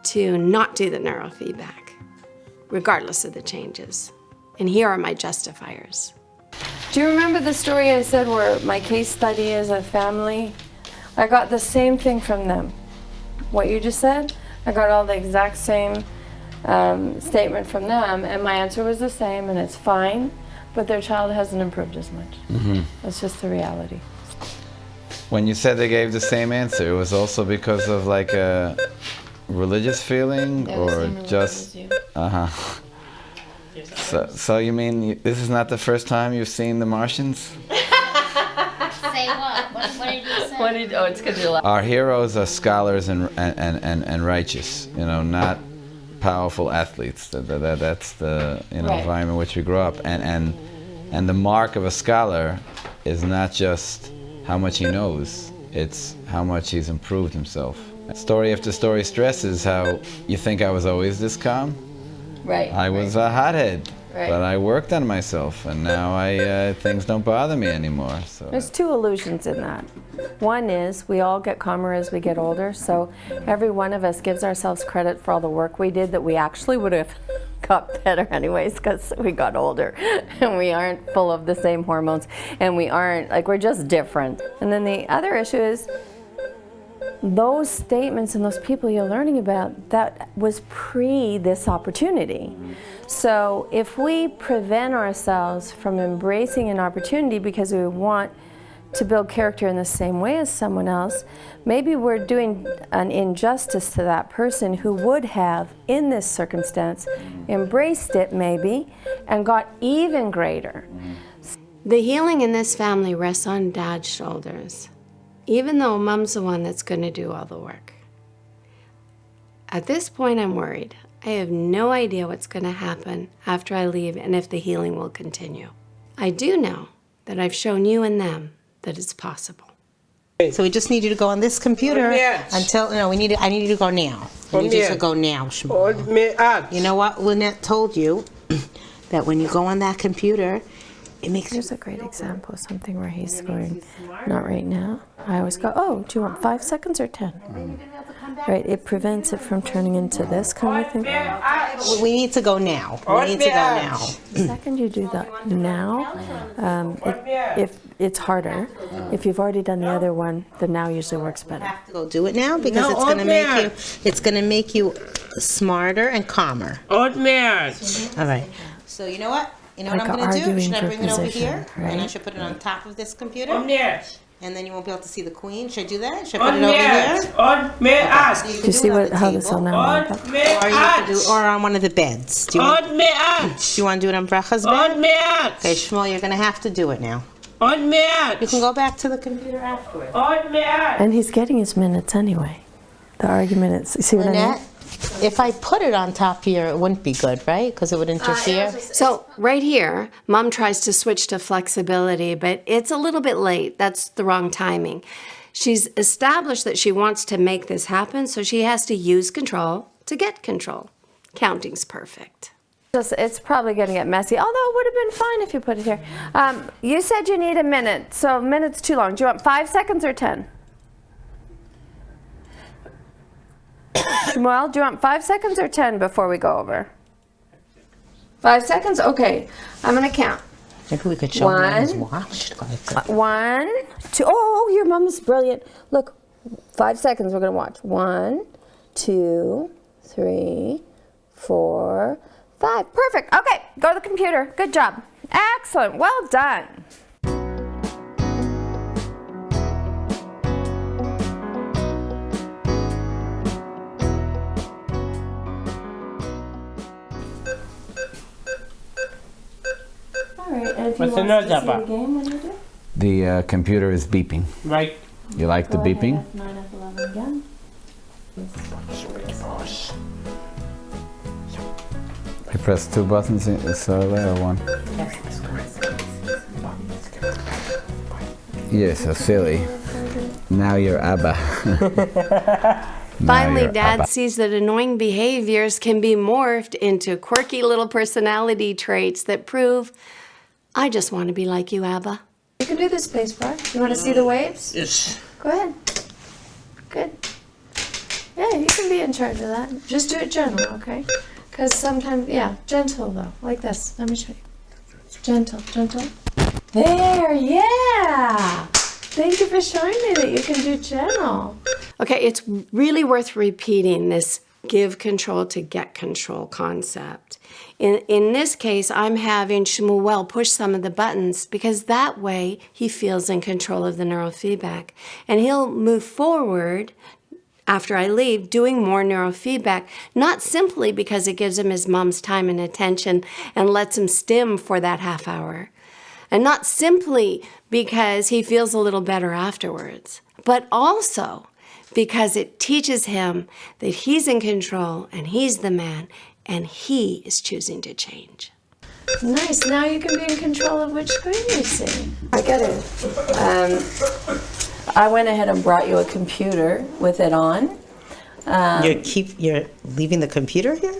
to not do the neurofeedback, regardless of the changes. And here are my justifiers. Do you remember the story I said where my case study is a family? I got the same thing from them. What you just said, I got all the exact same statement from them, and my answer was the same, and it's fine, but their child hasn't improved as much. Mm-hmm. That's just the reality. When you said they gave the same answer, it was also because of like a religious feeling, or just So you mean this is not the first time you've seen The Martians? Say what? What did you say? It's because you're Our heroes are scholars and righteous, not powerful athletes. That's the environment in which we grow up. And the mark of a scholar is not just how much he knows, it's how much he's improved himself. Story after story stresses how you think I was always this calm. Right. I was a hothead. Right. But I worked on myself, and now things don't bother me anymore. So there's two illusions in that. One is we all get calmer as we get older, so every one of us gives ourselves credit for all the work we did that we actually would have got better anyways because we got older and we aren't full of the same hormones and we aren't, like, we're just different. And then the other issue is those statements and those people you're learning about, that was pre this opportunity. So if we prevent ourselves from embracing an opportunity because we want to build character in the same way as someone else, maybe we're doing an injustice to that person who would have, in this circumstance, embraced it maybe and got even greater. The healing in this family rests on Dad's shoulders, even though Mom's the one that's going to do all the work. At this point, I'm worried. I have no idea what's going to happen after I leave and if the healing will continue. I do know that I've shown you and them that it's possible. So we just need you to go on this computer until, no, I need you to go now. I need you to go now, Shmuel. You know what Lynette told you? That when you go on that computer, it makes... Here's a great example of something where he's going, not right now. I always go, oh, do you want 5 seconds or 10? Right, it prevents it from turning into this kind of thing. We need to go now. We need to go now. The second you do that now, if it's harder. If you've already done the other one, the now usually works better. You have to go do it now because it's going to make you smarter and calmer. All right. So you know what? You know what I'm going to do? Should I bring it over here? Right? And I should put it on top of this computer? And then you won't be able to see the queen. Should I do that? Should I put it over here? Okay. Do you see how this will now move up? Or on one of the beds. Do you want to do it on Bracha's bed? Okay, Shmuel, you're going to have to do it now. You can go back to the computer afterwards. And he's getting his minutes anyway. The argument is, see what Lynette, I mean? If I put it on top here, it wouldn't be good, right? Because it would interfere. So right here, Mom tries to switch to flexibility, but it's a little bit late. That's the wrong timing. She's established that she wants to make this happen, so she has to use control to get control. Counting's perfect. It's probably going to get messy, although it would have been fine if you put it here. You said you need a minute, so a minute's too long. Do you want 5 seconds or 10? Shmuel, do you want 5 seconds or 10 before we go over? 5 seconds? Okay. I'm going to count. Maybe we could show Mom's watch. 1, 2. Oh, your mom is brilliant. Look, 5 seconds. We're going to watch. 1, 2, 3, 4, 5. Perfect. Okay, go to the computer. Good job. Excellent. Well done. What's the noise, Abba? The computer is beeping. Right. You like the beeping? F9, F11 again. You press 2 buttons or one? You're so silly. Now you're Abba. Finally, Dad sees that annoying behaviors can be morphed into quirky little personality traits that prove, I just want to be like you, Abba. You can do the space bar. You want to see the waves? Yes. Go ahead. Good. Yeah, you can be in charge of that. Just do it gentle, okay? Because sometimes, yeah, gentle though, like this. Let me show you. Gentle, gentle. There, yeah! Thank you for showing me that you can do gentle. Okay, it's really worth repeating this give control to get control concept. In this case, I'm having Shmuel push some of the buttons because that way he feels in control of the neurofeedback. And he'll move forward after I leave doing more neurofeedback, not simply because it gives him his mom's time and attention and lets him stim for that half hour. And not simply because he feels a little better afterwards, but also because it teaches him that he's in control and he's the man and he is choosing to change. Nice, now you can be in control of which screen you see. I get it. I went ahead and brought you a computer with it on. You're leaving the computer here?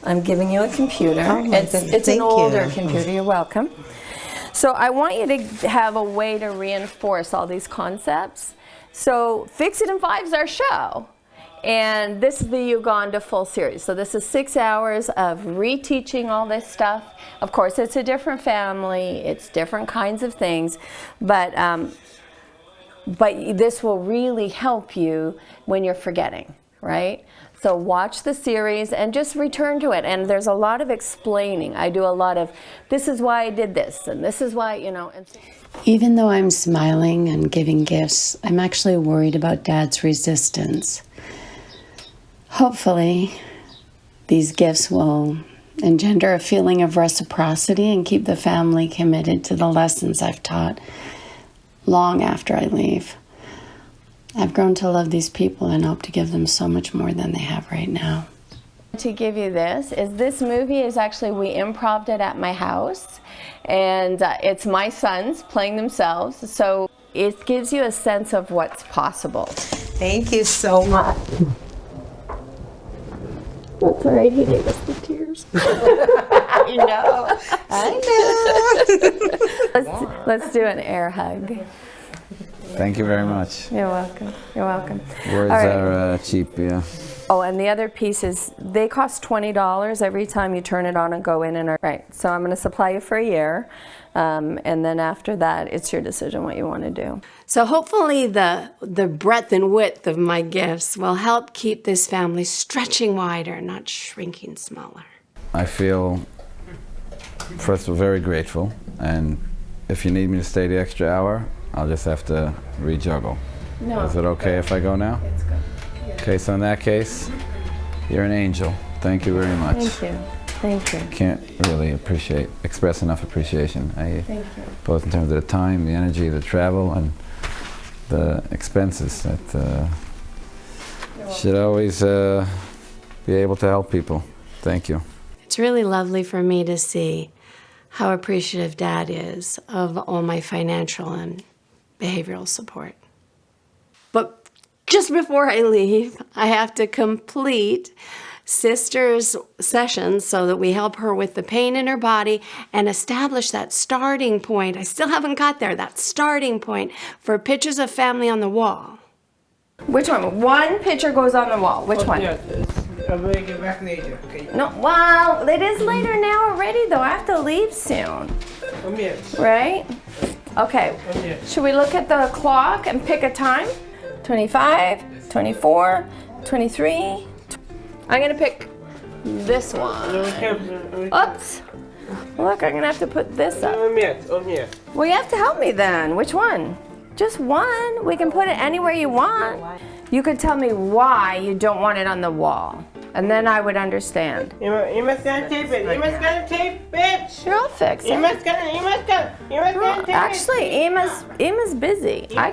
I'm giving you a computer. Oh my It's goodness, an thank older you. computer. You're welcome. So I want you to have a way to reinforce all these concepts. So Fix It in 5 is our show. And this is the Uganda full series. So this is 6 hours of reteaching all this stuff. Of course, it's a different family. It's different kinds of things. But this will really help you when you're forgetting, right? So watch the series and just return to it. And there's a lot of explaining. I do a lot of, this is why I did this, and this is why, you know. Even though I'm smiling and giving gifts, I'm actually worried about Dad's resistance. Hopefully, these gifts will engender a feeling of reciprocity and keep the family committed to the lessons I've taught long after I leave. I've grown to love these people and hope to give them so much more than they have right now. To give you this movie is actually, we improv'd it at my house, and it's my sons playing themselves, so it gives you a sense of what's possible. Thank you so much. That's all right, he gave us the tears. You know, I know. Let's do an air hug. Thank you very much. You're welcome. You're welcome. Words are cheap, yeah. Oh, and the other piece is they cost $20 every time you turn it on and go in and out. Right, so I'm going to supply you for a year, and then after that, it's your decision what you want to do. So hopefully the breadth and width of my gifts will help keep this family stretching wider, not shrinking smaller. I feel, first of all, very grateful, and if you need me to stay the extra hour, I'll just have to rejuggle. No. Is it okay if I go now? It's good. Okay, so in that case, you're an angel. Thank you very much. Thank you. Thank you. Can't really express enough appreciation. Thank you. Both in terms of the time, the energy, the travel, and the expenses that should always be able to help people. Thank you. It's really lovely for me to see how appreciative Dad is of all my financial and behavioral support. But just before I leave, I have to complete Sister's sessions so that we help her with the pain in her body and establish that starting point. I still haven't got there, that starting point for pictures of family on the wall. Which one? One picture goes on the wall. Which one? Yeah, I'm going to get back later, okay? No, well, it is later now already, though. I have to leave soon. Come here. Right? Okay. Come here. Should we look at the clock and pick a time? 25, 24, 23. I'm going to pick this one. Oops. Look, I'm going to have to put this up. Well, you have to help me then. Which one? Just one. We can put it anywhere you want. You could tell me why you don't want it on the wall, and then I would understand. You must gonna tape it. You must gonna tape it. Sure, I'll fix it. You must gonna tape it. Actually, Emma's busy. I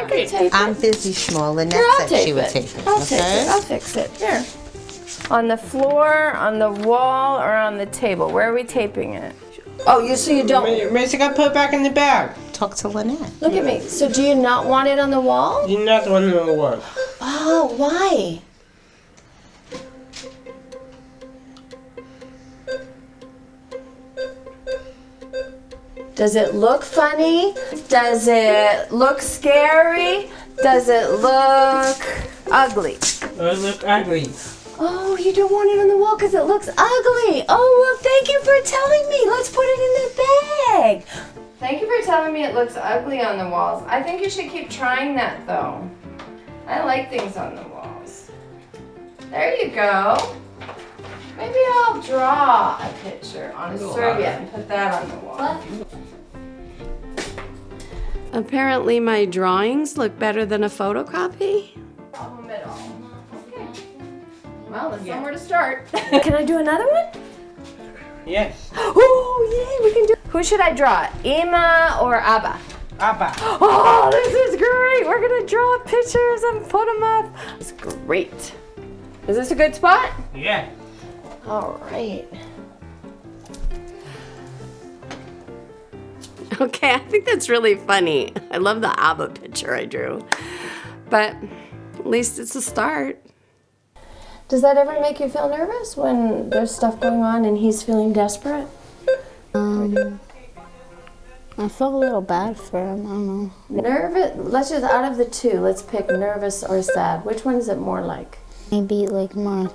could tape it. I'm busy, Shmuel. Lynette Here, I'll said she would tape tape it. I'll tape it. I'll fix it. Here. On the floor, on the wall, or on the table? Where are we taping it? Oh, so you don't. Maybe gotta put it back in the bag. Talk to Lynette. Look at me. So do you not want it on the wall? You're not the one who will work. Oh, why? Does it look funny? Does it look scary? Does it look ugly? It looks ugly. Oh, you don't want it on the wall because it looks ugly. Oh, well, thank you for telling me. Let's put it in the bag. Thank you for telling me it looks ugly on the walls. I think you should keep trying that, though. I like things on the walls. There you go. Maybe I'll draw a picture on a serviette and put that on the wall. Apparently my drawings look better than a photocopy. Problem at all. Okay. Well, that's somewhere to start. Can I do another one? Yes. Oh, yay, we can do. Who should I draw? Emma or Abba? Abba. Oh, this is great. We're going to draw pictures and put them up. It's great. Is this a good spot? Yeah. All right. Okay, I think that's really funny. I love the Abba picture I drew. But at least it's a start. Does that ever make you feel nervous when there's stuff going on and he's feeling desperate? I felt a little bad for him, I don't know. Nervous, let's just, out of the two, let's pick nervous or sad. Which one is it more like? Maybe like more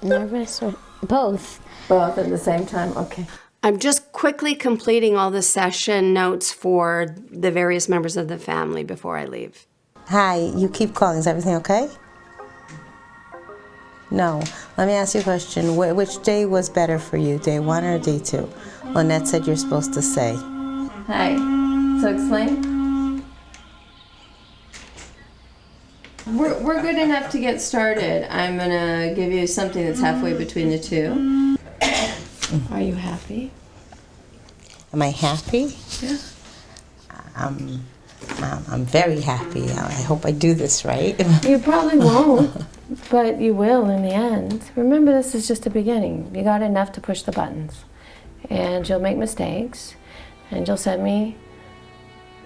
nervous or both. Both at the same time, okay. I'm just quickly completing all the session notes for the various members of the family before I leave. Hi, you keep calling. Is everything okay? No. Let me ask you a question. Which day was better for you, day 1 or day 2? Lynette said you're supposed to say. Hi. So explain. We're good enough to get started. I'm gonna give you something that's halfway between the two. Are you happy? Am I happy? Yeah. I'm very happy. I hope I do this right. You probably won't, but you will in the end. Remember, this is just the beginning. You got enough to push the buttons. And you'll make mistakes, and you'll send me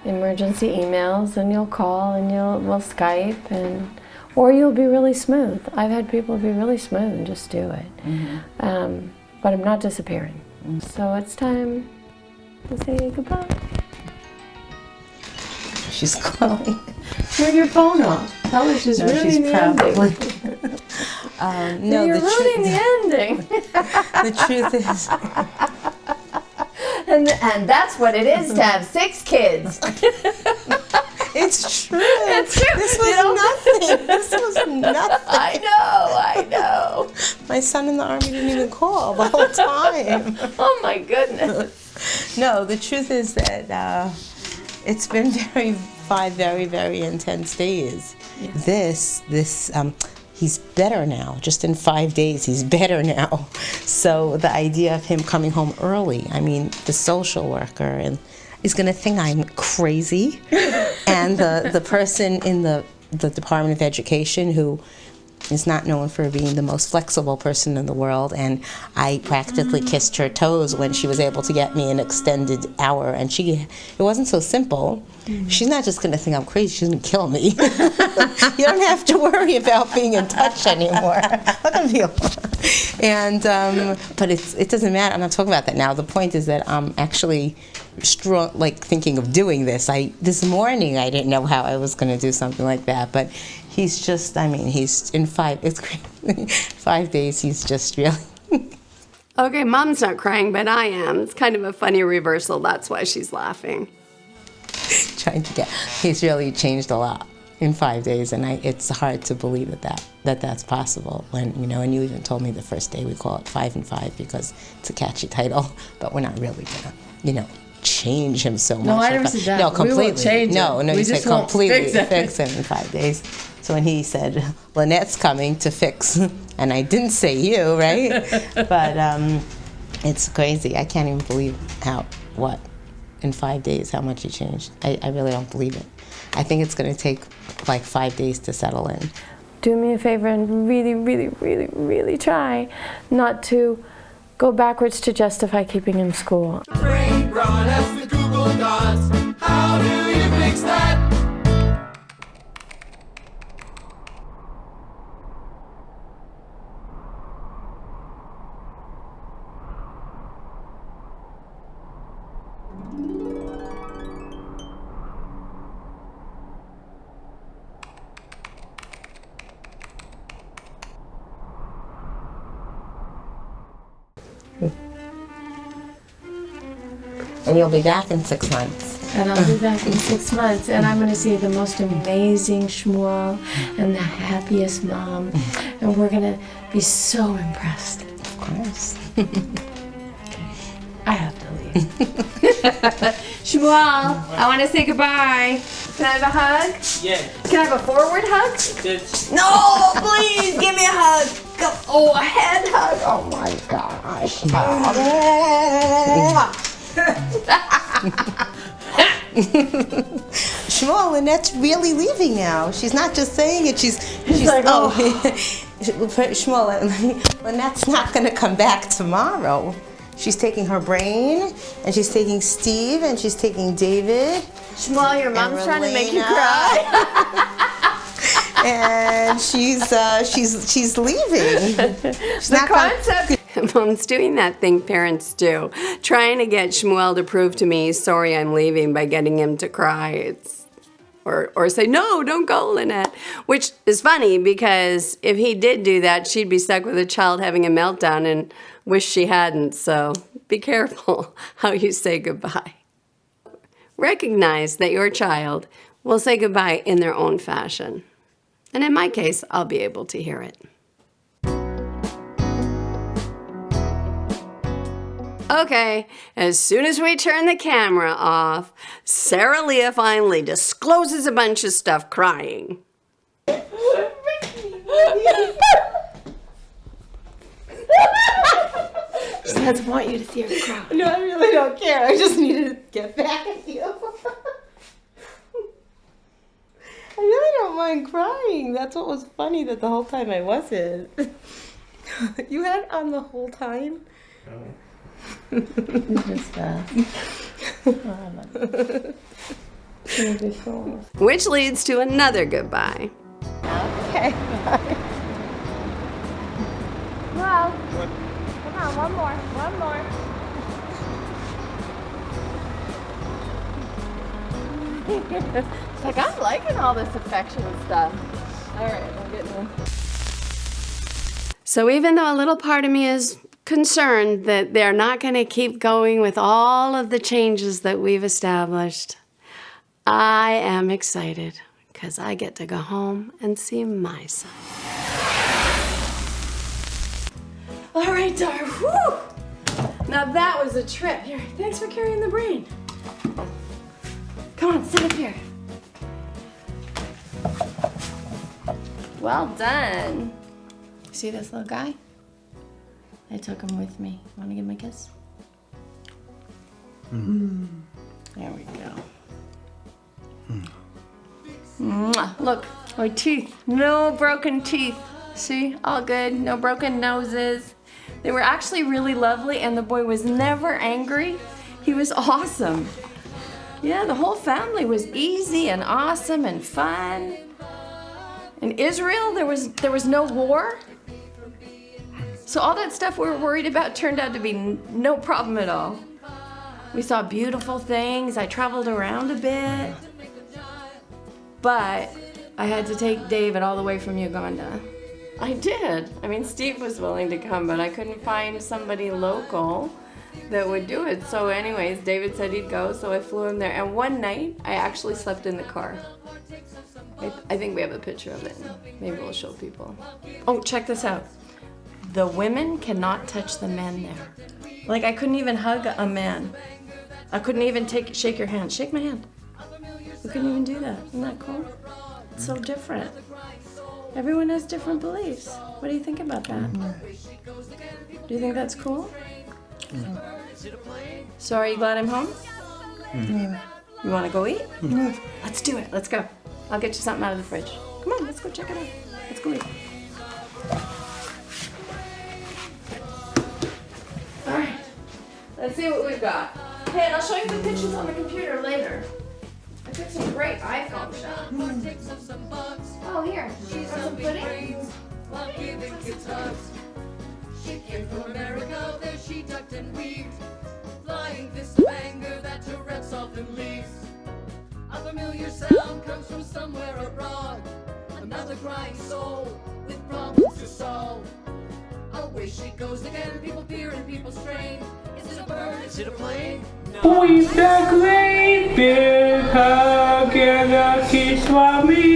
emergency emails, and you'll call, and we'll Skype, or you'll be really smooth. I've had people be really smooth and just do it. Mm-hmm. But I'm not disappearing. Mm-hmm. So it's time to say goodbye. She's calling. Turn your phone off. Tell her she's ruining the ending. No, you're ruining the ending. The truth is... And that's what it is to have 6 kids. It's true. It's true. This was nothing. This was nothing. I know. My son in the army didn't even call the whole time. Oh my goodness. No, the truth is that it's been 5 very, very intense days. Yes. He's better now. Just in 5 days, he's better now. So the idea of him coming home early, I mean, the social worker is going to think I'm crazy. And the person in the Department of Education who is not known for being the most flexible person in the world, and I practically kissed her toes when she was able to get me an extended hour, and it wasn't so simple. She's not just going to think I'm crazy, she's going to kill me. You don't have to worry about being in touch anymore. Look at me. And, but it doesn't matter, I'm not talking about that now. The point is that I'm actually strong, thinking of doing this. This morning I didn't know how I was going to do something like that, but he's just, he's in 5 days, he's just really... Okay, Mom's not crying, but I am. It's kind of a funny reversal. That's why she's laughing. He's really changed a lot in 5 days, and it's hard to believe that's possible. When, and you even told me the first day we call it 5 and 5 because it's a catchy title, but we're not really gonna, change him so much. No, I never said that. No, completely. We won't change him. No, we you said completely fix him in 5 days. So when he said, Lynette's coming to fix, and I didn't say you, right? But it's crazy. I can't even believe in 5 days, how much he changed. I really don't believe it. I think it's going to take 5 days to settle in. Do me a favor and really, really, really, really try not to go backwards to justify keeping him in school. Brain rot as the Google Docs. How do you fix that? And you'll be back in 6 months. And I'll be back in 6 months, and I'm going to see the most amazing Shmuel and the happiest mom, and we're going to be so impressed. Of course. I have to leave. Shmuel, I want to say goodbye. Can I have a hug? Yeah. Can I have a forward hug? Just... No, please, give me a hug. Oh, a head hug. Oh my gosh. Shmuel, Lynette's really leaving now. She's not just saying it, she's like, Shmuel, Lynette's not going to come back tomorrow. She's taking her brain, and she's taking Steve, and she's taking David. Shmuel, your mom's trying to make you cry. and she's leaving. She's The concept. Mom's doing that thing parents do, trying to get Shmuel to prove to me, sorry, I'm leaving, by getting him to cry. Or say, no, don't go, Lynette. Which is funny because if he did do that, she'd be stuck with a child having a meltdown and wish she hadn't. So be careful how you say goodbye. Recognize that your child will say goodbye in their own fashion. And in my case, I'll be able to hear it. Okay, as soon as we turn the camera off, Sarah Leah finally discloses a bunch of stuff crying. She doesn't want you to see her cry. No, I really don't care. I just needed to get back at you. I really don't mind crying. That's what was funny, that the whole time I wasn't. You had it on the whole time? Just Which leads to another goodbye. Okay. Well, come on, one more. It's like, I'm liking all this affection and stuff. All right, I'm getting one. So even though a little part of me is concerned that they're not going to keep going with all of the changes that we've established, I am excited because I get to go home and see my son. All right, Dar. Whew. Now that was a trip. Here, thanks for carrying the brain. Come on, sit up here. Well done. See this little guy? I took him with me. Want to give him a kiss? There we go. Mwah. Look, my teeth. No broken teeth. See, all good. No broken noses. They were actually really lovely, and the boy was never angry. He was awesome. Yeah, the whole family was easy and awesome and fun. In Israel, there was no war. So all that stuff we were worried about turned out to be no problem at all. We saw beautiful things. I traveled around a bit. But I had to take David all the way from Uganda. I did. I mean, Steve was willing to come, but I couldn't find somebody local that would do it. So anyways, David said he'd go, so I flew him there. And one night, I actually slept in the car. I think we have a picture of it. Maybe we'll show people. Oh, check this out. The women cannot touch the men there. Like, I couldn't even hug a man. I couldn't even shake your hand. Shake my hand. We couldn't even do that. Isn't that cool? It's so different. Everyone has different beliefs. What do you think about that? Do you think that's cool? So are you glad I'm home? You want to go eat? Let's do it. Let's go. I'll get you something out of the fridge. Come on, let's go check it out. Let's go eat. All right. Let's see what we've got. Hey, and I'll show you the pictures on the computer later. I took some great iPhone shots. Oh, here. She's some pudding. While giving kids hugs. She came from America, there she ducked and weaved. Flying fist of anger that Tourette's often leaves. A familiar sound comes from somewhere abroad. Another crying soul with problems to solve. Away she goes again, people fear and people strain. Is it a bird? Is it a plane? With a great big hug and a kiss for me.